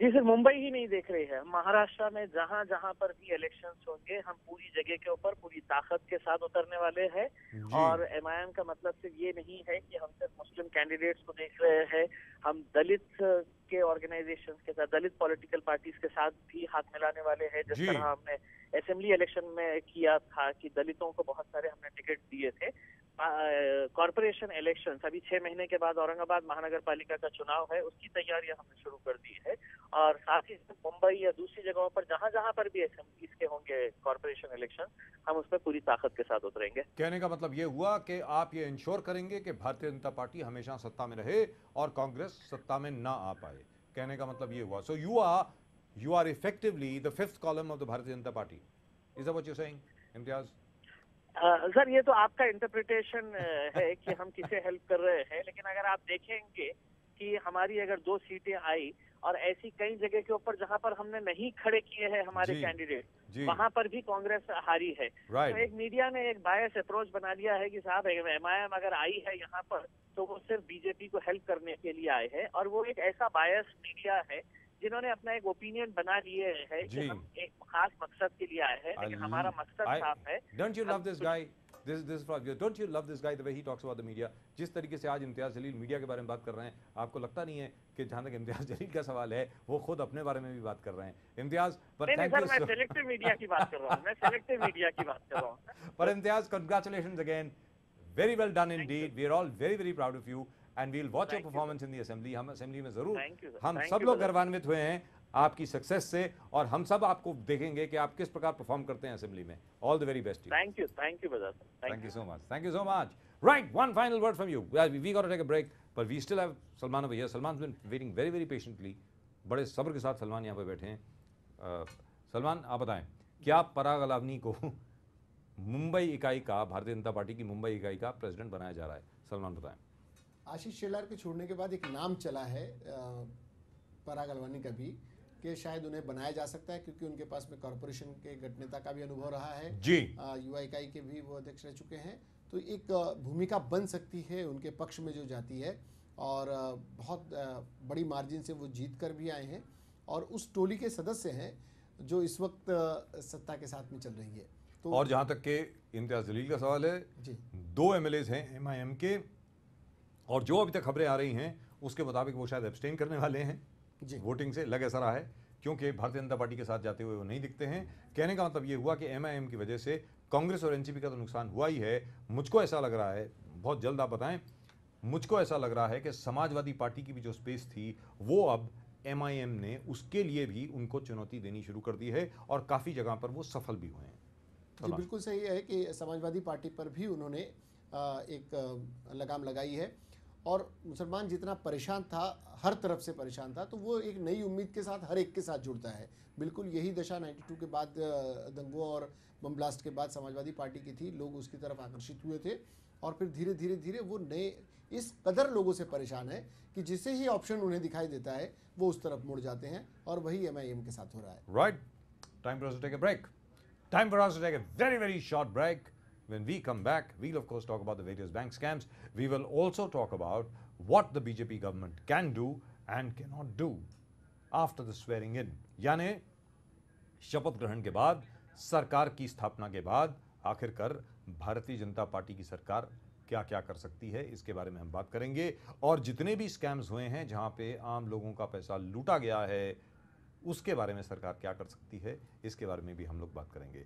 जी सिर्फ मुंबई ही नहीं देख रहे हैं, महाराष्ट्र में जहां जहां पर भी इलेक्शंस होंगे हम पूरी जगह के ऊपर पूरी ताकत के साथ उतरने वाले हैं। और MIM का मतलब सिर्फ ये नहीं है कि हम सिर्फ मुस्लिम कैंडिडेट्स को देख रहे हैं, हम दलित के ऑर्गेनाइजेशंस के साथ, दलित पॉलिटिकल पार्टीज के साथ भी हाथ मिलाने वाले हैं। जिस तरह हमने असेंबली इलेक्शन में किया था कि दलितों को बहुत सारे हमने टिकट दिए थे। कॉर्पोरेशन इलेक्शंस अभी 6 महीने के बाद औरंगाबाद महानगर पालिका का चुनाव है, उसकी तैयारियां हमने शुरू कर दी है। और साथ ही मुंबई या दूसरी जगहों पर जहां जहां पर भी असेंबलीज के होंगे कॉर्पोरेशन इलेक्शन, हम उसमें पूरी ताकत के साथ उतरेंगे। कहने का मतलब ये हुआ कि आप ये इंश्योर करेंगे कि भारतीय जनता पार्टी हमेशा सत्ता में रहे और कांग्रेस सत्ता में ना आ पाए। कहने का मतलब ये हुआ। सो you are effectively the fifth column of the Bharatiya Janata party. Is that what you're saying, Imtiaz? Sir ये तो आपका इंटरप्रिटेशन है कि हम किसे हेल्प कर रहे हैं, लेकिन अगर आप देखेंगे कि हमारी अगर 2 सीटें आई और ऐसी कई जगह के ऊपर जहां पर हमने नहीं खड़े किए हैं हमारे कैंडिडेट, वहां पर भी कांग्रेस हारी है। तो एक मीडिया ने एक बायस अप्रोच बना लिया है कि साहब MIM अगर आई है यहाँ पर तो वो सिर्फ बीजेपी को हेल्प करने के लिए आए हैं, और वो एक ऐसा बायस मीडिया है जिन्होंने अपना एक ओपिनियन बना लिए है कि हम एक खास मकसद के लिए आए हैं, लेकिन हमारा मकसद साफ है। Don't you love this guy? Don't you love this guy the way he talks about the media? जिस तरीके से आज इम्तियाज जलील मीडिया के बारे में बात कर रहे हैं, आपको लगता नहीं है कि जहां तक इम्तियाज जलील का सवाल है वो खुद अपने बारे में भी बात कर रहे हैं? इम्तियाज, पर थैंक यू। मैं सेलेक्टिव मीडिया की बात कर रहा हूं, मैं सेलेक्टिव मीडिया की बात कर रहा हूं। पर Imtiaz, congratulations again, very well done indeed. We are all very very proud of you and we'll watch your performance in the assembly. हम असेंबली में जरूर, हम सब लोग गर्वान्वित हुए हैं आपकी सक्सेस से, और हम सब आपको देखेंगे कि आप किस प्रकार परफॉर्म करते हैं असेंबली में। All the very best. Thank you brother, thank you so much. Right, one final word from you. We got to take a break, but we still have Salman over here. Salman's been waiting very very patiently. बड़े सब्र के साथ सलमान यहाँ पे बैठे हैं। सलमान, आप बताएं, क्या पराग अलावनी को मुंबई इकाई का, भारतीय जनता पार्टी की मुंबई इकाई का प्रेसिडेंट बनाया जा रहा है? सलमान बताएं। आशीष शेलार के छोड़ने के बाद एक नाम चला है पराग अलावनी का भी, कि शायद उन्हें बनाया जा सकता है, क्योंकि उनके पास में कॉर्पोरेशन के गठनेता का भी अनुभव रहा है जी। युवा इकाई के भी वो अध्यक्ष रह चुके हैं, तो एक भूमिका बन सकती है उनके पक्ष में जो जाती है, और बहुत बड़ी मार्जिन से वो जीत कर भी आए हैं और उस टोली के सदस्य हैं जो इस वक्त सत्ता के साथ में चल रही है। तो और जहां तक के इम्तियाज जलील का सवाल है जी, 2 एमएलएज हैं एमआईएम के, और जो अभी तक खबरें आ रही हैं उसके मुताबिक वो शायद एब्सटेन करने वाले हैं जी वोटिंग से, लग ऐसा रहा है, क्योंकि भारतीय जनता पार्टी के साथ जाते हुए वो नहीं दिखते हैं। कहने का मतलब ये हुआ कि एमआईएम की वजह से कांग्रेस और एनसीपी का तो नुकसान हुआ ही है। मुझको ऐसा लग रहा है, बहुत जल्द आप बताएं, मुझको ऐसा लग रहा है कि समाजवादी पार्टी की भी जो स्पेस थी वो अब एमआईएम ने उसके लिए भी उनको चुनौती देनी शुरू कर दी है, और काफ़ी जगह पर वो सफल भी हुए हैं। जी बिल्कुल सही है कि समाजवादी पार्टी पर भी उन्होंने एक लगाम लगाई है, और मुसलमान जितना परेशान था, हर तरफ से परेशान था, तो वो एक नई उम्मीद के साथ हर एक के साथ जुड़ता है। बिल्कुल यही दशा 92 के बाद दंगों और बम ब्लास्ट के बाद समाजवादी पार्टी की थी। लोग उसकी तरफ आकर्षित हुए थे, और फिर धीरे धीरे धीरे वो नए इस कदर लोगों से परेशान है कि जिसे ही ऑप्शन उन्हें दिखाई देता है वो उस तरफ मुड़ जाते हैं, और वही एमआईएम के साथ हो रहा है। Right, time for us to take a break. Time for us to take a very, very short break. When we come back, we'll of course talk about the various bank scams. We will also talk about what the BJP government can do and cannot do after the swearing in. यानी शपथ ग्रहण के बाद, सरकार की स्थापना के बाद आखिरकार भारतीय जनता पार्टी की सरकार क्या क्या कर सकती है, इसके बारे में हम बात करेंगे। और जितने भी स्कैम्स हुए हैं जहां पे आम लोगों का पैसा लूटा गया है, उसके बारे में सरकार क्या कर सकती है, इसके बारे में भी हम लोग बात करेंगे।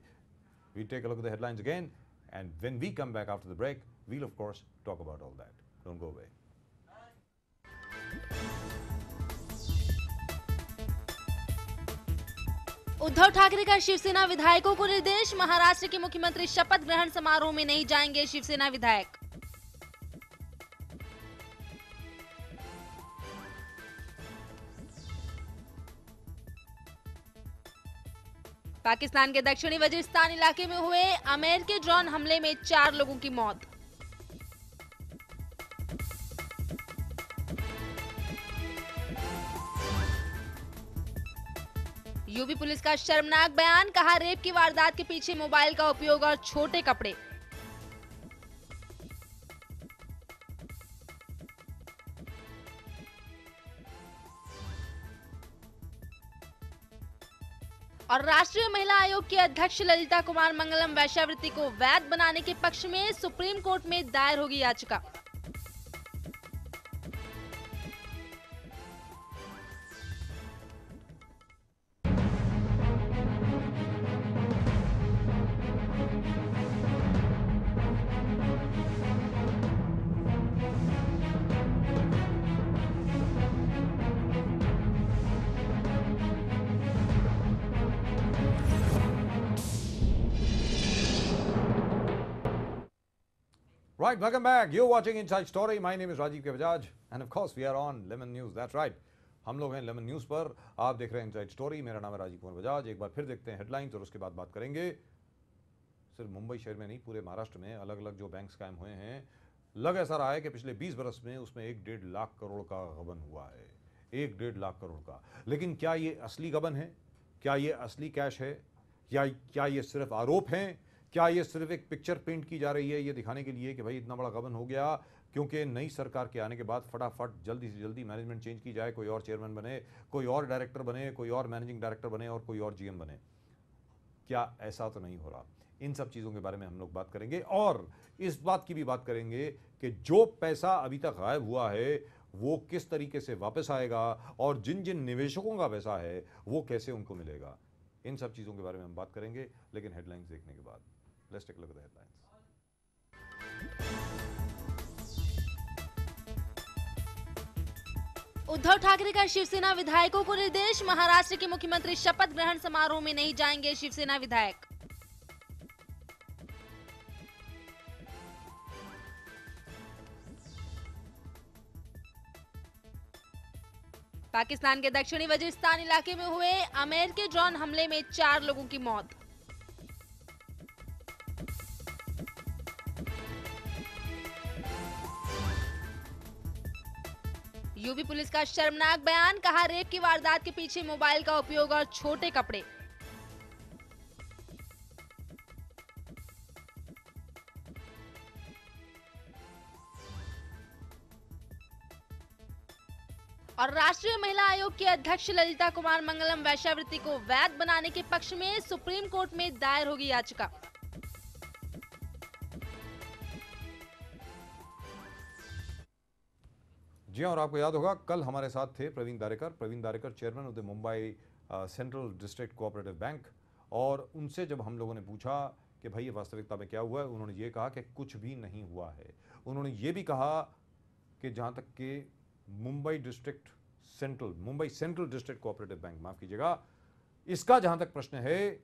We take a look at the headlines again, and when we come back after the break, we'll of course talk about all that. Don't go away. Uddhav Thackeray का शिवसेना विधायकों को निर्देश, महाराष्ट्र के मुख्यमंत्री शपथ ग्रहण समारोह में नहीं जाएंगे शिवसेना विधायक। पाकिस्तान के दक्षिणी वजीरिस्तान इलाके में हुए अमेरिकी ड्रोन हमले में 4 लोगों की मौत। यूपी पुलिस का शर्मनाक बयान, कहा रेप की वारदात के पीछे मोबाइल का उपयोग और छोटे कपड़े। और राष्ट्रीय महिला आयोग के अध्यक्ष ललिता कुमार मंगलम वैश्यावृत्ति को वैध बनाने के पक्ष में सुप्रीम कोर्ट में दायर होगी याचिका। Right, welcome back. You're watching Inside Story. My name is Rajiv K. Bajaj, and of course we are on Lemon News. That's right. हम लोग हैं Lemon News पर, आप देख रहे हैं Inside Story. मेरा नाम है राजीव कुमार बजाज। एक बार फिर देखते हैं हेडलाइंस और उसके बाद बात करेंगे। सिर्फ मुंबई शहर में नहीं, पूरे महाराष्ट्र में अलग अलग जो बैंक स्कैम हुए हैं, लग ऐसा रहा है कि पिछले 20 बरस में उसमें 1-1.5 लाख करोड़ का गबन हुआ है। 1-1.5 लाख करोड़ का। लेकिन क्या ये असली गबन है? क्या ये असली कैश है? या क्या ये सिर्फ आरोप हैं? क्या ये सिर्फ एक पिक्चर पेंट की जा रही है ये दिखाने के लिए कि भाई इतना बड़ा गबन हो गया, क्योंकि नई सरकार के आने के बाद फटाफट जल्दी से जल्दी मैनेजमेंट चेंज की जाए, कोई और चेयरमैन बने, कोई और डायरेक्टर बने, कोई और मैनेजिंग डायरेक्टर बने और कोई और जीएम बने? क्या ऐसा तो नहीं हो रहा? इन सब चीज़ों के बारे में हम लोग बात करेंगे, और इस बात की भी बात करेंगे कि जो पैसा अभी तक गायब हुआ है वो किस तरीके से वापस आएगा, और जिन जिन निवेशकों का पैसा है वो कैसे उनको मिलेगा। इन सब चीज़ों के बारे में हम बात करेंगे, लेकिन हेडलाइंस देखने के बाद। Let's take a look at the headlines. Uddhav Thackeray का शिवसेना विधायकों को निर्देश, महाराष्ट्र के मुख्यमंत्री शपथ ग्रहण समारोह में नहीं जाएंगे शिवसेना विधायक। पाकिस्तान के दक्षिणी वजीरिस्तान इलाके में हुए अमेरिकी ड्रोन हमले में 4 लोगों की मौत। यूपी पुलिस का शर्मनाक बयान, कहा रेप की वारदात के पीछे मोबाइल का उपयोग और छोटे कपड़े। और राष्ट्रीय महिला आयोग के अध्यक्ष ललिता कुमार मंगलम वैश्यावृत्ति को वैध बनाने के पक्ष में सुप्रीम कोर्ट में दायर होगी याचिका। जी हाँ, और आपको याद होगा कल हमारे साथ थे Praveen Darekar chairman of the Mumbai central district cooperative bank. और उनसे जब हम लोगों ने पूछा कि भाई ये वास्तविकता में क्या हुआ है, उन्होंने ये कहा कि कुछ भी नहीं हुआ है। उन्होंने ये भी कहा कि जहाँ तक कि Mumbai central district cooperative bank, माफ कीजिएगा, इसका जहाँ तक प्रश्न है,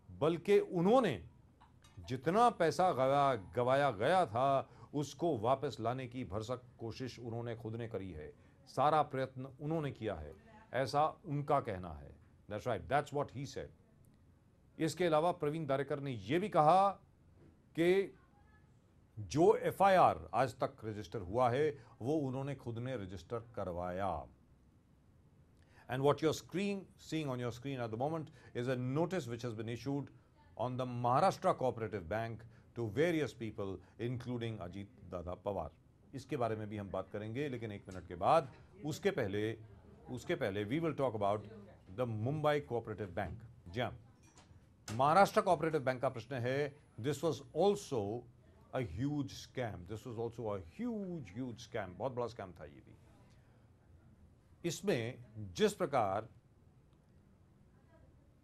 बल्कि उन्होंने जितना पैसा गवाया गया था उसको वापस लाने की भरसक कोशिश उन्होंने खुद ने करी है, सारा प्रयत्न उन्होंने किया है, ऐसा उनका कहना है। That's right, that's what he said. इसके अलावा प्रवीण दारेकर ने यह भी कहा कि जो एफआईआर आज तक रजिस्टर हुआ है वो उन्होंने खुद ने रजिस्टर करवाया। And what you are seeing on your screen at the moment is a notice which has been issued on the Maharashtra Cooperative Bank to various people including Ajit Dada Pawar. इसके बारे में भी हम बात करेंगे, लेकिन एक मिनट के बाद। उसके पहले we will talk about the Mumbai cooperative bank. जी हाँ, महाराष्ट्र कोऑपरेटिव बैंक का प्रश्न है, this was also a huge scam, बहुत बड़ा स्कैम था ये भी। इसमें जिस प्रकार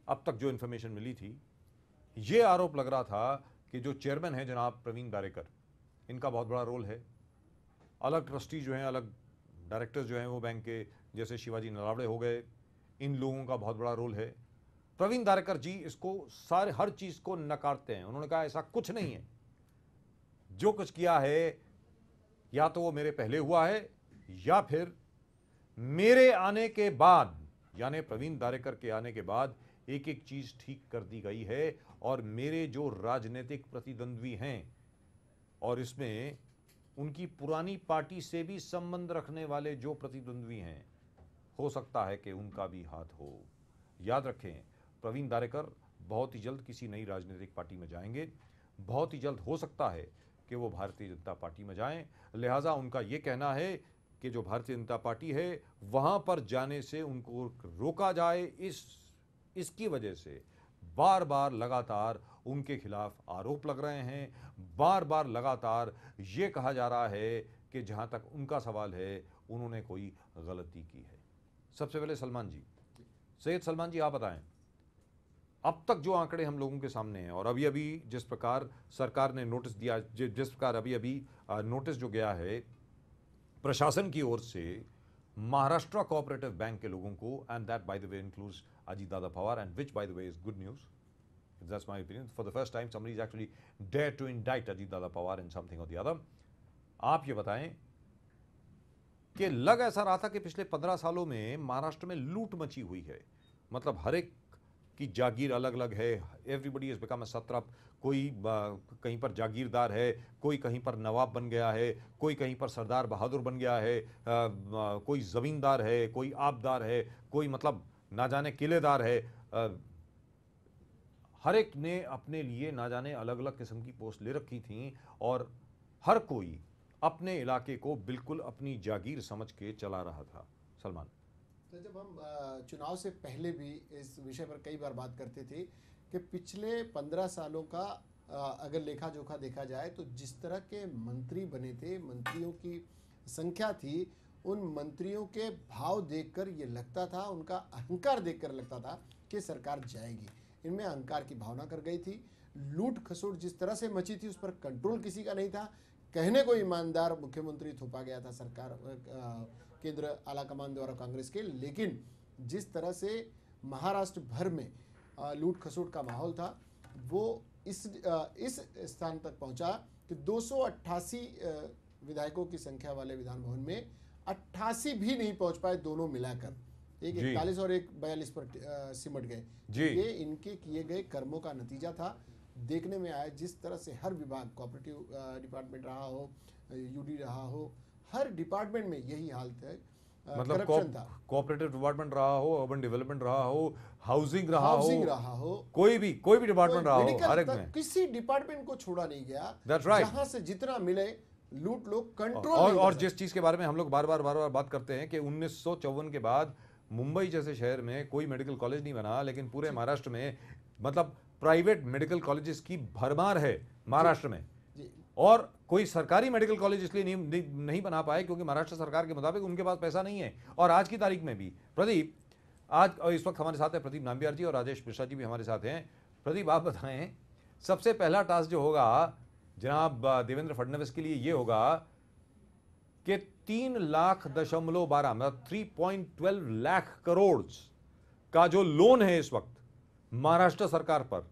अब तक जो इंफॉर्मेशन मिली थी, ये आरोप लग रहा था कि जो चेयरमैन है जनाब प्रवीण दारेकर, इनका बहुत बड़ा रोल है। अलग ट्रस्टी जो हैं, अलग डायरेक्टर्स जो हैं वो बैंक के, जैसे शिवाजी नलावड़े हो गए, इन लोगों का बहुत बड़ा रोल है। प्रवीण दारेकर जी इसको हर चीज को नकारते हैं। उन्होंने कहा ऐसा कुछ नहीं है, जो कुछ किया है या तो वो मेरे पहले हुआ है या फिर मेरे आने के बाद, यानी प्रवीण दारेकर के आने के बाद एक एक चीज ठीक कर दी गई है। और मेरे जो राजनीतिक प्रतिद्वंद्वी हैं, और इसमें उनकी पुरानी पार्टी से भी संबंध रखने वाले जो प्रतिद्वंद्वी हैं, हो सकता है कि उनका भी हाथ हो। याद रखें, प्रवीण दारेकर बहुत ही जल्द किसी नई राजनीतिक पार्टी में जाएंगे, बहुत ही जल्द हो सकता है कि वो भारतीय जनता पार्टी में जाएं। लिहाजा उनका ये कहना है कि जो भारतीय जनता पार्टी है वहां पर जाने से उनको रोका जाए। इसकी वजह से बार बार लगातार उनके खिलाफ आरोप लग रहे हैं, बार बार लगातार ये कहा जा रहा है कि जहां तक उनका सवाल है उन्होंने कोई गलती की है। सबसे पहले सैयद सलमान जी, आप बताएं, अब तक जो आंकड़े हम लोगों के सामने हैं, और अभी अभी जिस प्रकार सरकार ने नोटिस दिया, जिस प्रकार अभी अभी नोटिस जो गया है प्रशासन की ओर से महाराष्ट्र कोऑपरेटिव बैंक के लोगों को, and that by the way includes Ajit Dada Pawar, and which by the way is good news. That's my opinion. For the first time somebody is actually dared to indict Ajit Dada Pawar in something or the other. आप ये बताएं कि लग ऐसा रहा था कि पिछले 15 सालों में महाराष्ट्र में लूट मची हुई है, मतलब हर एक की जागीर अलग अलग है। एवरीबडी इज बिकम अ सत्रप, कोई कहीं पर जागीरदार है, कोई कहीं पर नवाब बन गया है, कोई कहीं पर सरदार बहादुर बन गया है, कोई जमींदार है, कोई आबदार है, कोई मतलब ना जाने किलेदार है। हर एक ने अपने लिए ना जाने अलग अलग किस्म की पोस्ट ले रखी थी, और हर कोई अपने इलाके को बिल्कुल अपनी जागीर समझ के चला रहा था। सलमान, तो जब हम चुनाव से पहले भी इस विषय पर कई बार बात करते थे कि पिछले 15 सालों का अगर लेखा जोखा देखा जाए तो जिस तरह के मंत्री बने थे, मंत्रियों की संख्या थी, उन मंत्रियों के भाव देखकर ये लगता था, उनका अहंकार देखकर लगता था कि सरकार जाएगी। इनमें अहंकार की भावना कर गई थी। लूट खसोट जिस तरह से मची थी उस पर कंट्रोल किसी का नहीं था। कहने को ईमानदार मुख्यमंत्री थोपा गया था सरकार, केंद्र आला कमान द्वारा कांग्रेस के, लेकिन जिस तरह से महाराष्ट्र भर में लूट खसोट का माहौल था वो इस स्थान तक पहुंचा कि 288 विधायकों की संख्या वाले विधान भवन में 88 भी नहीं पहुंच पाए, दोनों मिलाकर। एक 41 और एक 42 पर सिमट गए। ये इनके किए गए कर्मों का नतीजा था। देखने में आया जिस तरह से हर विभाग, कोऑपरेटिव डिपार्टमेंट रहा हो, यूडी रहा हो, हर डिपार्टमेंट में यही हालत है। मतलब कोऑपरेटिव डिपार्टमेंट रहा हो, अर्बन डेवलपमेंट रहा हो, हाउसिंग रहा हो, कोई भी डिपार्टमेंट रहा हो, हर एक में किसी डिपार्टमेंट को छोड़ा नहीं गया। That's right. जहां से जितना मिले लूट लोग कंट्रोल और जिस चीज के बारे में हम लोग बार बार बात करते हैं कि 1954 के बाद मुंबई जैसे शहर में कोई मेडिकल कॉलेज नहीं बना, लेकिन पूरे महाराष्ट्र में मतलब प्राइवेट मेडिकल कॉलेजेस की भरमार है महाराष्ट्र में। और कोई सरकारी मेडिकल कॉलेज इसलिए नहीं बना पाए क्योंकि महाराष्ट्र सरकार के मुताबिक उनके पास पैसा नहीं है। और आज की तारीख में भी प्रदीप, आज इस वक्त हमारे साथ है प्रदीप नाम्बियार जी और राजेश मिश्रा जी भी हमारे साथ हैं। प्रदीप, आप बताएं, सबसे पहला टास्क जो होगा जनाब देवेंद्र फडणवीस के लिए ये होगा कि 3,12,000 मतलब 3.12 लाख करोड़ का जो लोन है इस वक्त महाराष्ट्र सरकार पर,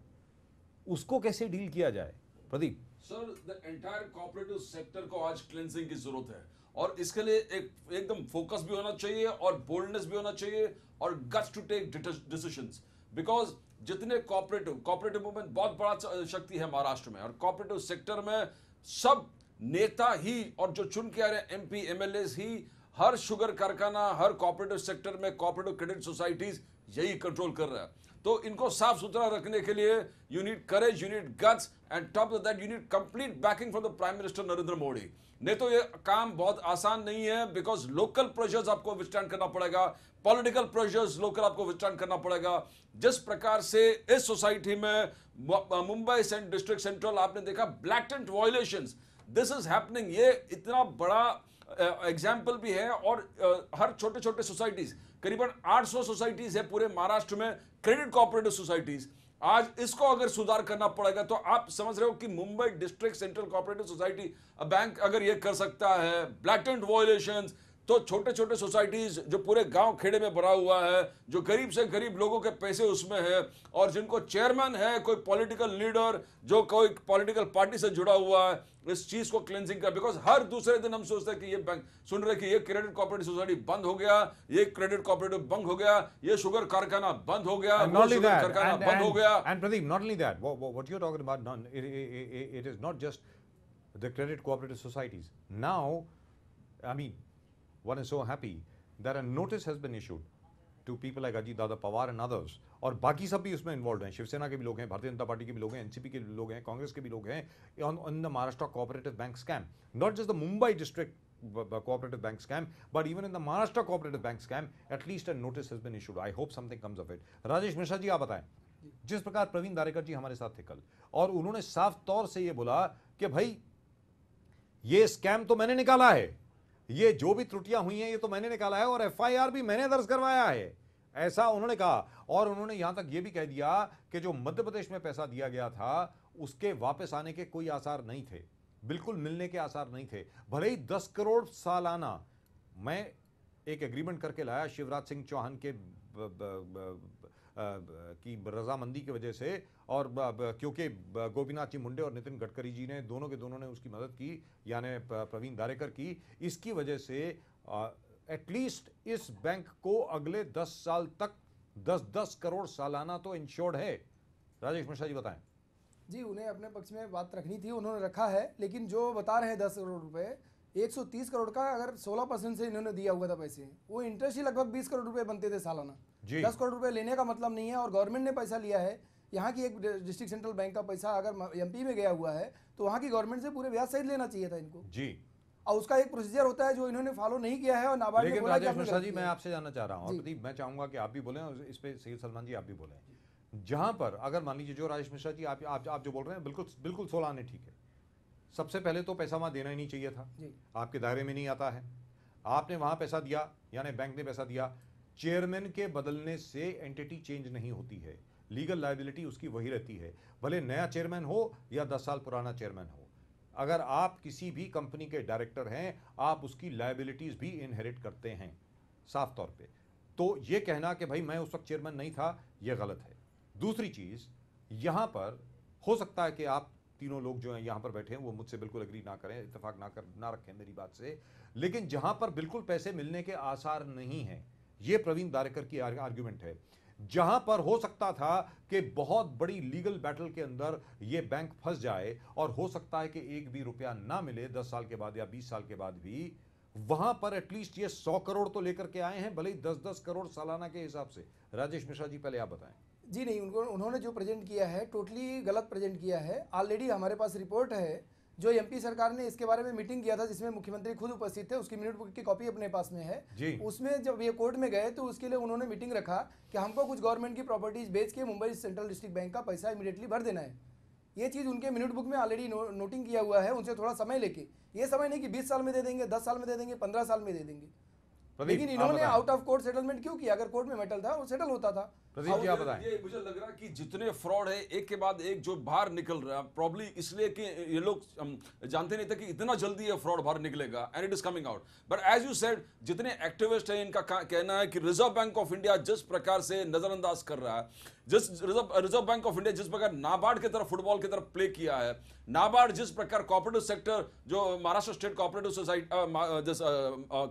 उसको कैसे डील किया जाए? Pradeep sir, the entire cooperative sector को आज क्लेंजिंग की जरूरत है और इसके लिए एकदम फोकस भी होना चाहिए और बोल्डनेस भी होना चाहिए और guts to take decisions, because जितने कोऑपरेटिव मूवमेंट बहुत बड़ा शक्ति है महाराष्ट्र में और कोऑपरेटिव सेक्टर में सब नेता ही और जो चुन के आ रहे हैं एमपी एमएलए ही, हर शुगर कारखाना, हर कोऑपरेटिव सेक्टर में कोऑपरेटिव क्रेडिट सोसाइटीज यही कंट्रोल कर रहा है। तो इनको साफ सुथरा रखने के लिए you need courage, you need guts and top of that you need complete banking from the prime minister Narendra Modi. नहीं तो ये काम बहुत आसान नहीं है, बिकॉज लोकल प्रेशर्स आपको विथस्टैंड करना पड़ेगा, पॉलिटिकल प्रेशर्स लोकल आपको विथस्टैंड करना पड़ेगा। जिस प्रकार से इस सोसाइटी में मुंबई डिस्ट्रिक्ट सेंट्रल आपने देखा blatant violations, this is happening, ये इतना बड़ा एग्जाम्पल भी है। और हर छोटे छोटे सोसाइटीज, करीबन 800 सोसाइटीज है पूरे महाराष्ट्र में, क्रेडिट कोऑपरेटिव सोसाइटीज। आज इसको अगर सुधार करना पड़ेगा तो आप समझ रहे हो कि Mumbai district central cooperative society bank अगर ये कर सकता है ब्लैटेंट वायलेशंस, तो छोटे छोटे सोसाइटीज जो पूरे गांव खेड़े में भरा हुआ है, जो गरीब से गरीब लोगों के पैसे उसमें है और जिनको चेयरमैन है कोई पॉलिटिकल लीडर जो कोई पॉलिटिकल पार्टी से जुड़ा हुआ है, इस चीज को क्लेंजिंग का, बिकॉज हर दूसरे दिन हम सोचते हैं कि ये बैंक सुन रहे कि ये क्रेडिट कोऑपरेटिव सोसाइटी बंद हो गया, ये क्रेडिट कोऑपरेटिव बंद हो गया, ये शुगर कारखाना बंद हो गया, वो शुगर कारखाना बंद हो गया। And Pradeep, not only that, what you're talking about, it is not just the credit cooperative societies. Now, I mean, one is so happy that a notice has been issued to people like Ajit Dada Pawar and others, और बाकी सब भी उसमें involve हैं, शिवसेना के भी लोग हैं, भारतीय जनता पार्टी के भी लोग हैं, एनसीपी के भी लोग हैं, कांग्रेस के भी लोग हैं, on the Maharashtra cooperative bank scam. Not just the Mumbai district cooperative bank scam, but even in the Maharashtra cooperative bank scam, at least a notice has been issued. I hope something comes of it. Rajesh Mishra जी, आप बताएं, जिस प्रकार प्रवीण दारेकर जी हमारे साथ थे कल और उन्होंने साफ तौर से ये बोला कि भाई ये स्कैम तो मैंने निकाला है, ये जो भी त्रुटियां हुई हैं ये तो मैंने निकाला है और एफआईआर भी मैंने दर्ज करवाया है, ऐसा उन्होंने कहा। और उन्होंने यहां तक ये भी कह दिया कि जो मध्य प्रदेश में पैसा दिया गया था उसके वापस आने के कोई आसार नहीं थे, बिल्कुल मिलने के आसार नहीं थे। भले ही 10 करोड़ सालाना मैं एक एग्रीमेंट करके लाया शिवराज सिंह चौहान के की रजामंदी की वजह से, और क्योंकि गोपीनाथ जी मुंडे और नितिन गडकरी जी ने दोनों के दोनों ने उसकी मदद की, यानी प्रवीण दारेकर की, इसकी वजह से एटलीस्ट इस बैंक को अगले 10 साल तक 10-10 करोड़ सालाना तो इंश्योर्ड है। राजेश मिश्रा जी बताएं। जी, उन्हें अपने पक्ष में बात रखनी थी, उन्होंने रखा है, लेकिन जो बता रहे हैं 10 करोड़ रुपए, 130 करोड़ का अगर 16% से इन्होंने दिया हुआ था पैसे, वो इंटरेस्ट ही लगभग 20 करोड़ रुपए बनते थे सालाना। 10 करोड़ रुपए लेने का मतलब नहीं है, और गवर्नमेंट ने पैसा लिया है, यहाँ की एक डिस्ट्रिक्ट सेंट्रल बैंक का पैसा अगर एमपी में गया हुआ है तो वहाँ की गवर्नमेंट से पूरे ब्याज सहित लेना चाहिए था इनको जी, और उसका एक प्रोसीजर होता है जो इन्होंने फॉलो नहीं किया है। और नाबार्ड ने बोला कि राजेश मिश्रा जी, मैं आपसे जानना चाह रहा हूँ, प्रदीप मैं चाहूंगा कि आप भी बोलें और इस पे सैयद सलमान जी आप भी बोलें। जहां पर अगर मान लीजिए जो राजेश मिश्रा जी आप जो बोल रहे हैं बिल्कुल 16 आने ठीक है, सबसे पहले तो पैसा वहां देना ही नहीं चाहिए था, आपके दायरे में नहीं आता है, आपने वहां पैसा दिया, यानी बैंक ने पैसा दिया, चेयरमैन के बदलने से एंटिटी चेंज नहीं होती है, लीगल लायबिलिटी उसकी वही रहती है, भले नया चेयरमैन हो या 10 साल पुराना चेयरमैन हो। अगर आप किसी भी कंपनी के डायरेक्टर हैं, आप उसकी लायबिलिटीज भी इनहेरिट करते हैं साफ तौर पे। तो ये कहना कि भाई मैं उस वक्त चेयरमैन नहीं था, यह गलत है। दूसरी चीज, यहां पर हो सकता है कि आप तीनों लोग जो हैं यहां पर बैठे हैं वो मुझसे बिल्कुल एग्री ना करें, इत्तेफाक ना रखें मेरी बात से, लेकिन जहां पर बिल्कुल पैसे मिलने के आसार नहीं है, ये प्रवीण दारेकर की आर्ग्यूमेंट है, जहां पर हो सकता था कि बहुत बड़ी लीगल बैटल के अंदर ये बैंक फंस जाए और हो सकता है कि एक भी रुपया ना मिले 10 साल के बाद या 20 साल के बाद भी, वहां पर एटलीस्ट ये 100 करोड़ तो लेकर के आए हैं, भले ही 10-10 करोड़ सालाना के हिसाब से। राजेश मिश्रा जी पहले आप बताएं। जी नहीं, उन्होंने जो प्रेजेंट किया है टोटली गलत प्रेजेंट किया है। ऑलरेडी हमारे पास रिपोर्ट है जो एमपी सरकार ने इसके बारे में मीटिंग किया था जिसमें मुख्यमंत्री खुद उपस्थित थे, उसकी मिनट बुक की कॉपी अपने पास में है। उसमें जब ये कोर्ट में गए तो उसके लिए उन्होंने मीटिंग रखा कि हमको कुछ गवर्नमेंट की प्रॉपर्टीज बेच के मुंबई सेंट्रल डिस्ट्रिक्ट बैंक का पैसा इमीडिएटली भर देना है। ये चीज उनके मिनट बुक में ऑलरेडी नोटिंग किया हुआ है। उनसे थोड़ा समय लेके, ये समय नहीं कि 20 साल में दे देंगे, 10 साल में दे देंगे, 15 साल में दे देंगे, लेकिन इन्होंने आउट ऑफ कोर्ट सेटलमेंट क्यों किया? अगर कोर्ट में मेटल था वो सेटल होता था। ये मुझे लग रहा है कि जितने फ्रॉड है एक के बाद एक जो बाहर निकल रहा है, प्रॉब्ली इसलिए कि ये लोग जानते नहीं थे कि इतना जल्दी ये फ्रॉड बाहर निकलेगा, and it is coming out. But as you said, जितने एक्टिविस्ट हैं इनका कहना है कि रिजर्व बैंक ऑफ इंडिया जिस प्रकार से नजरअंदाज कर रहा है, जिस रिजर्व बैंक ऑफ इंडिया जिस प्रकार नाबार्ड की तरफ, फुटबॉल की तरफ प्ले किया है, नाबार्ड जिस प्रकार कॉर्पोरेटिव सेक्टर जो Maharashtra state cooperative society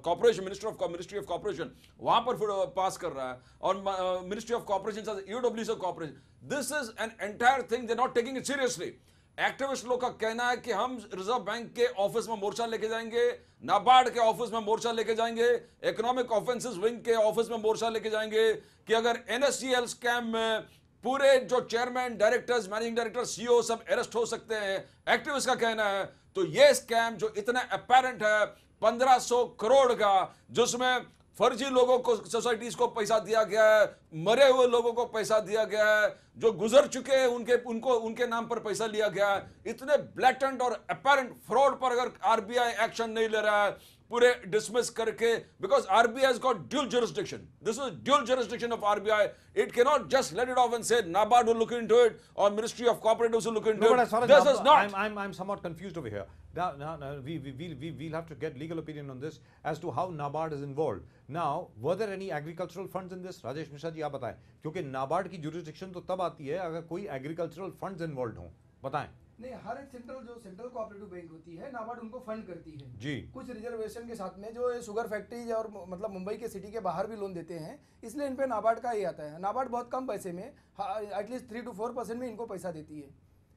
corporation ministry of cooperation वहां पर पास कर रहा है, और ministry of cooperation EWC corporation, this is an entire thing, they not taking it seriously. Activist लोग का कहना है कि हम रिजर्व बैंक के ऑफिस में मोर्चा लेके जाएंगे, नाबार्ड के ऑफिस में मोर्चा लेके जाएंगे, इकोनॉमिक ऑफेंसेस विंग के ऑफिस में मोर्चा लेके जाएंगे कि अगर एनएससीएल स्कैम में पूरे जो chairman, directors, managing director, CEO सब अरेस्ट हो सकते हैं, एक्टिविस्ट का कहना है। तो ये स्कैम जो इतना अपैरेंट है 1500 करोड़ का, जिसमें फर्जी लोगों को, सोसाइटीज को पैसा दिया गया है, मरे हुए लोगों को पैसा दिया गया है, जो गुजर चुके हैं उनके नाम पर पैसा लिया गया है, इतने ब्लैटेंट और अपैरेंट फ्रॉड पर अगर आरबीआई एक्शन नहीं ले रहा है पूरे डिसमिस करके, because RBI has got dual jurisdiction. This is dual jurisdiction of RBI. It cannot just let it off and say NABARD will look into it or Ministry of Cooperatives will look into it. This is not. I'm somewhat confused over here. Now we'll have to get legal opinion on this as to how NABARD is involved. Now, were there any agricultural funds in this? Rajesh Mishra जी आप बताएं, क्योंकि NABARD की jurisdiction तो तब आती है अगर कोई agricultural funds involved हों, बताएं। नहीं, हर एक सेंट्रल कोऑपरेटिव बैंक होती है, नाबार्ड उनको फंड करती है जी, कुछ रिजर्वेशन के साथ में, जो शुगर फैक्ट्रीज और मतलब मुंबई के सिटी के बाहर भी लोन देते हैं, इसलिए इन पे नाबार्ड का ही आता है। नाबार्ड बहुत कम पैसे में, एटलीस्ट 3 to 4% में इनको पैसा देती है,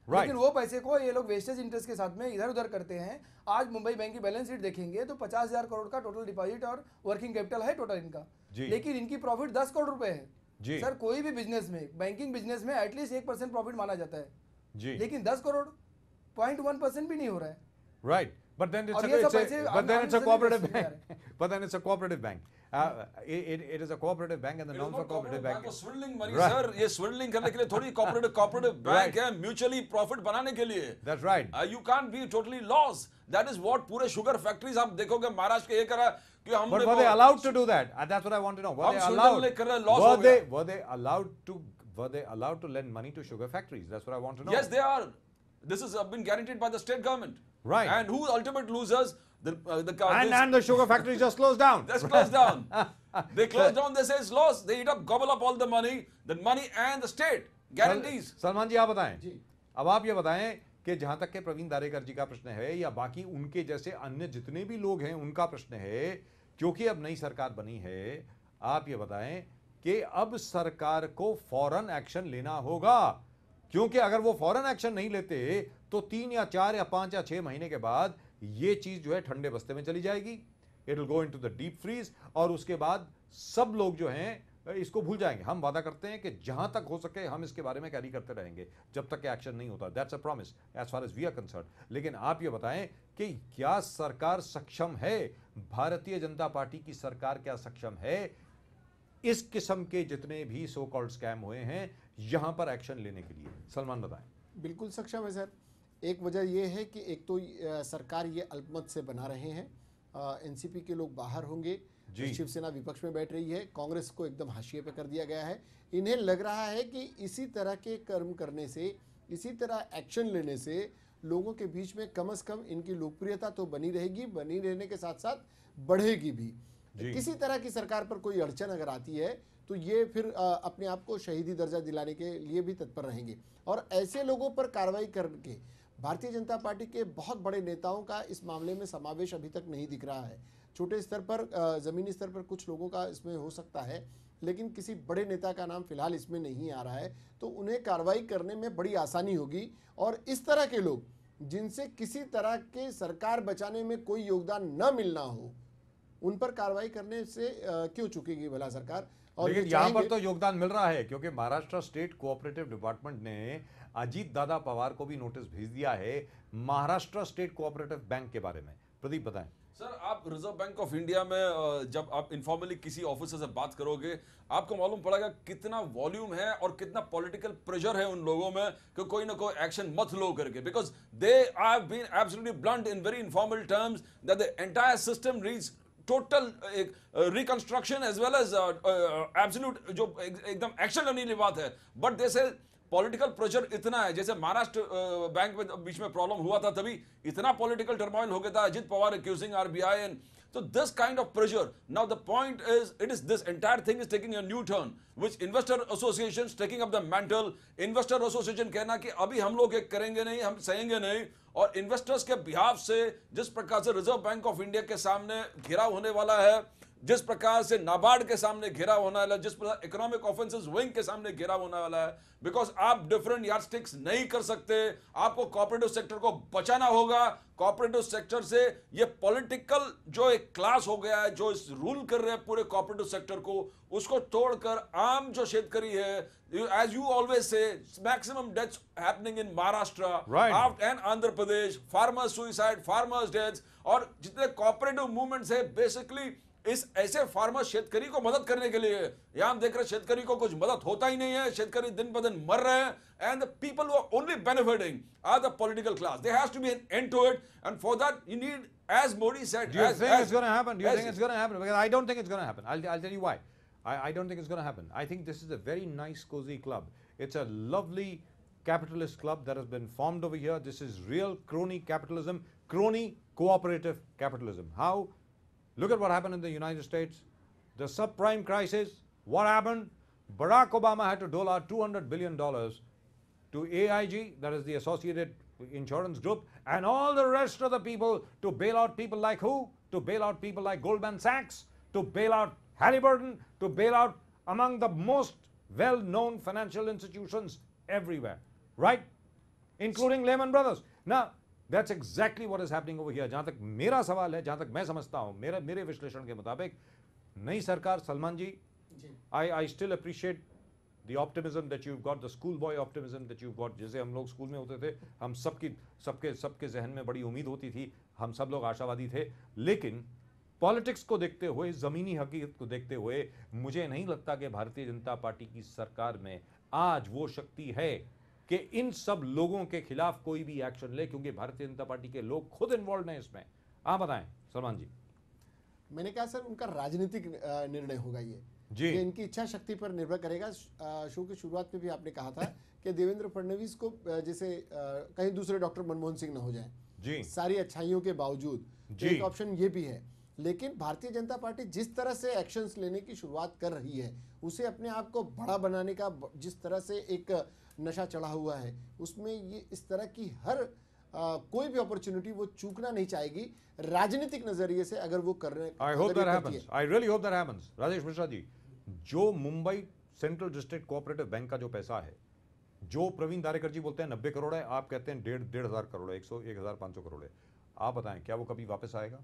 लेकिन वो पैसे को ये लोग वेस्टेज इंटरेस्ट के साथ में इधर उधर करते हैं। आज मुंबई बैंक की बैलेंस शीट देखेंगे तो 50,000 करोड़ का टोटल डिपॉजिट और वर्किंग कैपिटल है टोटल इनका, लेकिन इनकी प्रॉफिट 10 करोड़ रुपए है। सर, कोई भी बिजनेस में, बैंकिंग बिजनेस में एटलीस्ट 1% प्रॉफिट माना जाता है, लेकिन 10 करोड़ 0.1% भी नहीं हो रहा है। Right, but then it's a cooperative bank. But then it's a cooperative bank. It is a cooperative bank and the norms for cooperative bank. Swindling money, sir. ये swindling करने के लिए थोड़ी cooperative bank है, mutually profit बनाने के लिए. That's right. You can't be totally lost. That is what पूरे sugar factories आप देखोगे महाराष्ट्र के ये करा कि हम. But were they allowed to do that? That's what I want to know. Were they allowed to lend money to sugar factories? That's what I want to know. Yes, they are. This has been guaranteed by the state government. Right. And who ultimate losers? And the sugar factory just closed down. Just closed down. They close down, they say it's lost. They eat up, gobble up all the money and the state guarantees. Salman जी आप बताएं जी। अब आप ये बताएं कि जहां तक के प्रवीण दारेकर जी का प्रश्न है या बाकी उनके जैसे अन्य जितने भी लोग हैं उनका प्रश्न है, क्योंकि अब नई सरकार बनी है, आप ये बताएं कि अब सरकार को फौरन एक्शन लेना होगा, क्योंकि अगर वो फौरन एक्शन नहीं लेते तो 3 या 4 या 5 या 6 महीने के बाद ये चीज जो है ठंडे बस्ते में चली जाएगी, it will go into the deep freeze, और उसके बाद सब लोग जो हैं इसको भूल जाएंगे। हम वादा करते हैं कि जहां तक हो सके हम इसके बारे में कैरी करते रहेंगे जब तक कि एक्शन नहीं होता। That's a promise as far as we are concerned. लेकिन आप ये बताएं कि क्या सरकार सक्षम है, भारतीय जनता पार्टी की सरकार क्या सक्षम है इस किस्म के जितने भी सो कॉल्ड स्कैम हुए हैं यहां पर एक्शन लेने के लिए? सलमान बताएं। बिल्कुल सक्षम है सर। एक वजह यह है कि एक तो सरकार ये अल्पमत से बना रहे हैं, एनसीपी के लोग बाहर होंगे, शिवसेना विपक्ष में बैठ रही है, कांग्रेस को एकदम हाशिए पे कर दिया गया है। इन्हें लग रहा है कि इसी तरह के कर्म करने से, इसी तरह एक्शन लेने से लोगों के बीच में कम से कम इनकी लोकप्रियता तो बनी रहेगी, बनी रहने के साथ साथ बढ़ेगी भी। किसी तरह की सरकार पर कोई अड़चन अगर आती है तो ये फिर अपने आप को शहीदी दर्जा दिलाने के लिए भी तत्पर रहेंगे, और ऐसे लोगों पर कार्रवाई करके भारतीय जनता पार्टी के बहुत बड़े नेताओं का इस मामले में समावेश अभी तक नहीं दिख रहा है। छोटे स्तर पर, ज़मीनी स्तर पर कुछ लोगों का इसमें हो सकता है, लेकिन किसी बड़े नेता का नाम फिलहाल इसमें नहीं आ रहा है, तो उन्हें कार्रवाई करने में बड़ी आसानी होगी। और इस तरह के लोग जिनसे किसी तरह के सरकार बचाने में कोई योगदान न मिलना हो, उन पर कार्रवाई करने से क्यों चूकेगी भला सरकार? और लेकिन यहाँ पर तो योगदान मिल रहा है, क्योंकि महाराष्ट्र स्टेट कोऑपरेटिव डिपार्टमेंट ने अजीत दादा पवार को भी नोटिस भेज दिया है महाराष्ट्र स्टेट कोऑपरेटिव बैंक के बारे में। प्रदीप बताएं। सर, आप रिजर्व बैंक ऑफ इंडिया में जब आप इनफॉर्मली किसी ऑफिसर से बात करोगे, आपको मालूम पड़ेगा कितना वॉल्यूम है और कितना पॉलिटिकल प्रेशर है उन लोगों में कि कोई ना कोई एक्शन मत लो करके, because they have been absolutely blunt in very informal terms that the entire system reach total एक reconstruction as well as absolute जो एकदम एक्शन लेने की बात है। बट दे से पॉलिटिकल प्रेशर इतना है, जैसे महाराष्ट्र बैंक में बीच में प्रॉब्लम हुआ था, तभी इतना पॉलिटिकल टर्मोइल हो गया था, Ajit Pawar accusing RBI and so this kind of pressure. Now the point is, it is this entire thing is taking a new turn, which investor associations taking up the mantle. Investor association कहना कि अभी हम लोग एक करेंगे नहीं, हम सहेंगे नहीं, और इन्वेस्टर्स के बिहाफ से जिस प्रकार से रिजर्व बैंक ऑफ इंडिया के सामने घेराव होने वाला है, जिस प्रकार से नाबार्ड के सामने घेरा होने वाला है, जिस प्रकार इकोनॉमिक ऑफेंसेस विंग के सामने घेरा होने वाला है, बिकॉज आप डिफरेंट यार्डस्टिक्स नहीं कर सकते, आपको कॉर्पोरेटिव सेक्टर को बचाना होगा। कॉर्पोरेटिव सेक्टर से ये पॉलिटिकल जो एक क्लास हो गया है, जो इस रूल कर रहे हैं पूरे कॉर्पोरेटिव सेक्टर को, उसको तोड़कर आम जो शेतकरी है, as you always say, maximum deaths happening in Maharashtra and Andhra Pradesh, farmers suicide, farmers deaths, और जितने कॉर्पोरेटिव मूवमेंट्स है बेसिकली इस ऐसे फार्मर शेतकरी को मदद करने के लिए। यहां हम देख रहे हैं शेतकरी को कुछ मदद होता ही नहीं है, शेतकरी दिन ब दिन मर रहे हैं, and the people who are only benefiting are the political class. There has to be an end to it, and for that you need, as Modi said, do you think it's going to happen? Do you think it's going to happen? Because I don't think it's going to happen. I'll tell you why. I don't think it's going to happen. I think this is a very nice, cozy club. It's a lovely capitalist club that has been formed over here. This is real crony capitalism, crony cooperative capitalism. How? Look at what happened in the United States. The subprime crisis. What happened? Barack Obama had to dole out $200 billion to AIG, that is the Associated Insurance Group, and all the rest of the people to bail out people like who? To bail out people like Goldman Sachs, to bail out Halliburton, to bail out among the most well-known financial institutions everywhere, right? Including Lehman Brothers. Now, that's exactly what is happening over here. जहां तक मेरा सवाल है, जहां तक मैं समझता हूं, मेरे विश्लेषण के मुताबिक नई सरकार, सलमान जी, I still appreciate the optimism that you've got, the schoolboy optimism that you've got. जैसे हम लोग स्कूल में होते थे, हम सबके जहन में बड़ी उम्मीद होती थी, हम सब लोग आशावादी थे, लेकिन पॉलिटिक्स को देखते हुए, जमीनी हकीकत को देखते हुए, मुझे नहीं लगता कि भारतीय जनता पार्टी की सरकार में आज वो शक्ति है कि इन सब लोगों के खिलाफ कोई भी एक्शन ले, क्योंकि भारतीय जनता पार्टी के लोग खुद इन्वॉल्व हैं इसमें। आप बताएं सलमान जी। मैंने कहा सर, उनका राजनीतिक निर्णय होगा ये इनकी इच्छा शक्ति पर निर्भर करेगा। शो की शुरुआत में भी आपने कहा था कि देवेंद्र फडणवीस को जैसे कहीं दूसरे डॉक्टर मनमोहन सिंह न हो जाए जी, सारी अच्छाइयों के बावजूद एक ऑप्शन ये भी है। लेकिन भारतीय जनता पार्टी जिस तरह से एक्शंस लेने की शुरुआत कर रही है, उसे अपने आप को बड़ा बनाने का जिस तरह से एक नशा चढ़ा हुआ है, उसमें ये इस तरह की हर कोई भी अपॉर्चुनिटी वो चूकना नहीं चाहेगी राजनीतिक नजरिए से, अगर वो कर रहे हैं। I hope that happens, I really hope that happens. Rajesh Mishra ji, जो Mumbai central district cooperative bank का जो पैसा है, जो प्रवीण दारेकर जी बोलते हैं 90 करोड़ है, आप कहते हैं 1,500 करोड़ है, 1,500 करोड़ है, आप बताएं क्या वो कभी वापस आएगा?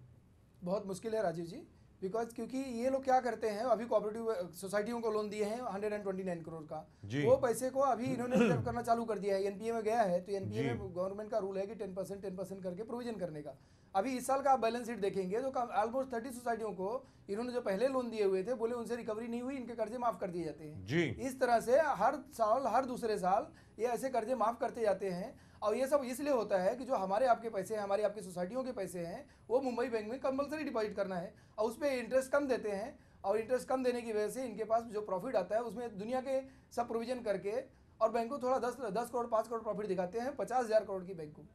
बहुत मुश्किल है राजीव जी, बिकॉज क्योंकि ये लोग क्या करते हैं, अभी कोऑपरेटिव सोसाइटियों को लोन दिए हैं 129 करोड़ का, वो पैसे को अभी इन्होंने रिजर्व करना चालू कर दिया है। एनपीए में गया है, तो एनपीए में गवर्नमेंट का रूल है कि 10% करके प्रोविजन करने का। अभी इस साल का आप बैलेंस शीट देखेंगे तो ऑलमोस्ट 30 सोसाइटियों को इन्होंने जो पहले लोन दिए हुए थे, बोले उनसे रिकवरी नहीं हुई, इनके कर्जे माफ कर दिए जाते हैं जी। इस तरह से हर साल, हर दूसरे साल ये ऐसे कर्जे माफ करते जाते हैं। और ये सब इसलिए होता है कि जो हमारे आपके पैसे हैं, हमारी आपकी सोसाइटियों के पैसे हैं, वो मुंबई बैंक में कंपलसरी डिपॉजिट करना है, और उस पर इंटरेस्ट कम देते हैं, और इंटरेस्ट कम देने की वजह से इनके पास जो प्रॉफिट आता है उसमें दुनिया के सब प्रोविजन करके, और बैंक को थोड़ा 10 करोड़ 5 करोड़ प्रॉफिट दिखाते हैं 50,000 करोड़ की बैंक को।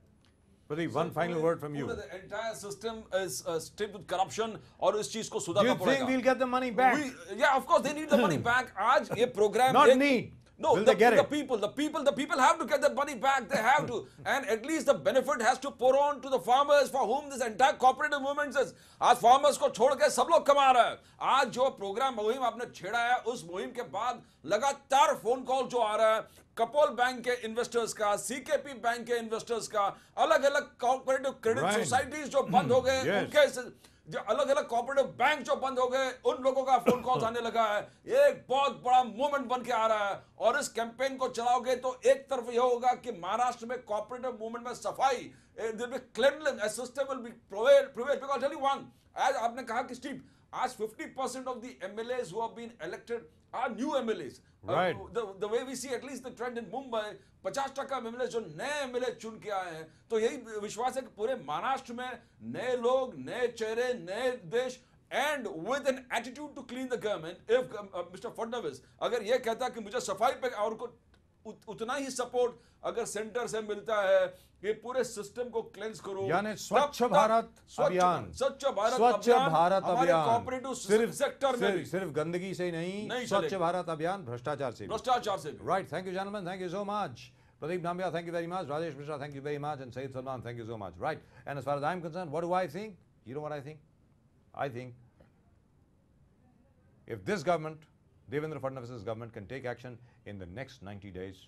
Pradeep, one final word from you. The entire system is stripped with corruption, और इस चीज को सुधारना पड़ेगा। Do you think we'll get the money back? Yeah, of course they need the money back. आज ये program not need. No, the people have to get that money back. They have to, and at least the benefit has to pour on to the farmers for whom this entire cooperative movement is. आज farmers को छोड़ के सब लोग कमा रहे हैं। आज जो प्रोग्राम मुहिम आपने छेड़ा है, उस मुहिम के बाद लगातार फोन कॉल जो आ रहा है, कपोल बैंक के इन्वेस्टर्स का, सीकेपी बैंक के इन्वेस्टर्स का, अलग अलग कोऑपरेटिव क्रेडिट सोसाइटीज जो बंद हो गए, उनके जो अलग अलग कोऑपरेटिव बैंक जो बंद हो गए, उन लोगों का फोन कॉल्स आने लगा है। एक बहुत बड़ा मूवमेंट बन के आ रहा है और इस कैंपेन को चलाओगे तो एक तरफ यह होगा कि महाराष्ट्र में कोऑपरेटिव मूवमेंट में सफाई, cleanliness system will be prevail because tell you one, आज आपने कहा कि स्टीव, आज 50% of the MLAs who have been elected are new MLAs. Right. The way we see at least the trend in Mumbai, 50% MLAs जो नए MLA चुन के आए हैं, तो यही विश्वास है कि पूरे महाराष्ट्र में नए लोग, नए चेहरे, नए देश, and with an attitude to clean the government. If Mr. Fadnavis अगर ये कहता कि मुझे सफाई पे और को उतना ही सपोर्ट अगर सेंटर से मिलता है कि पूरे सिस्टम को क्लेंस करो, यानी स्वच्छ भारत अभियान, स्वच्छ भारत अभियान कोऑपरेटिव सेक्टर में सिर्फ गंदगी से नहीं स्वच्छ भारत अभियान भ्रष्टाचार से भी। Right, thank you gentleman, thank you so much. Pradeep Nambiar, thank you very much. Rajesh Mishra, thank you very much. And Saeed Salman, thank you so much. Right, and as far as I'm concerned, what do I think? You know what I think? I think if this government, Devendra Fadnavis's government, can take action in the next 90 days,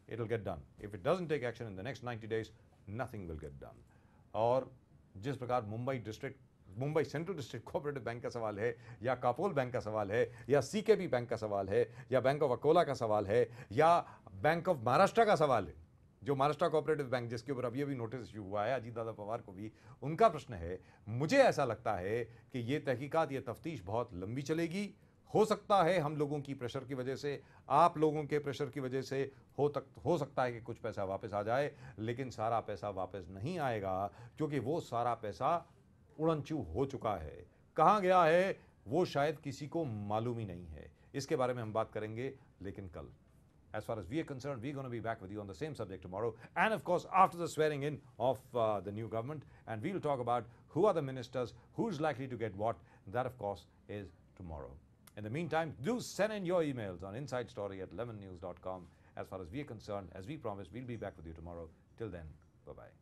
it'll get done. If it doesn't take action in the next 90 days, nothing will get done. और जिस प्रकार Mumbai central district cooperative bank का सवाल है, या कापोल bank का सवाल है, या सीकेबी बैंक का सवाल है, या बैंक ऑफ अकोला का सवाल है, या बैंक ऑफ महाराष्ट्र का सवाल है, जो महाराष्ट्र कोऑपरेटिव बैंक जिसके ऊपर अभी नोटिस इश्यू हुआ है अजीत दादा पवार को भी, उनका प्रश्न है। मुझे ऐसा लगता है कि ये तहकीकात, ये तफ्तीश बहुत लंबी चलेगी। हो सकता है हम लोगों की प्रेशर की वजह से, आप लोगों के प्रेशर की वजह से हो सकता है कि कुछ पैसा वापस आ जाए, लेकिन सारा पैसा वापस नहीं आएगा, क्योंकि वो सारा पैसा उड़नचू हो चुका है। कहाँ गया है वो शायद किसी को मालूम ही नहीं है। इसके बारे में हम बात करेंगे, लेकिन कल। As far as we are concerned, we're going to be back with you on the same subject tomorrow, and of course after the swearing in of the new government, and we'll talk about who are the ministers, who's likely to get what. That of course is tomorrow. In the meantime, do send in your emails on insidestory@lemonnews.com. As far as we are concerned, as we promised, we'll be back with you tomorrow. Till then, bye-bye.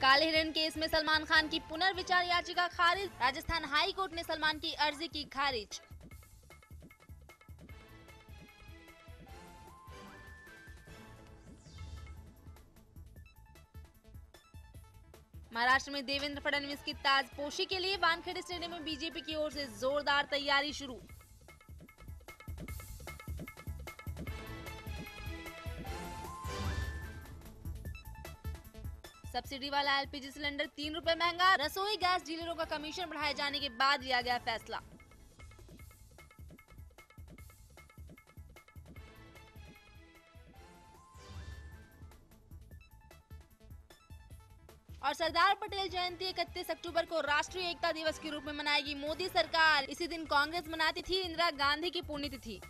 काले हिरण case में सलमान खान की पुनर्विचार याचिका खारिज, Rajasthan high court ने सलमान की अर्जी की खारिज। महाराष्ट्र में देवेंद्र फडणवीस की ताजपोशी के लिए वानखेड़े स्टेडियम में बीजेपी की ओर से जोरदार तैयारी शुरू। सब्सिडी वाला एलपीजी सिलेंडर 3 रुपए महंगा, रसोई गैस डीलरों का कमीशन बढ़ाए जाने के बाद लिया गया फैसला। और सरदार पटेल जयंती 31 अक्टूबर को राष्ट्रीय एकता दिवस के रूप में मनाएगी मोदी सरकार। इसी दिन कांग्रेस मनाती थी इंदिरा गांधी की पुण्यतिथि।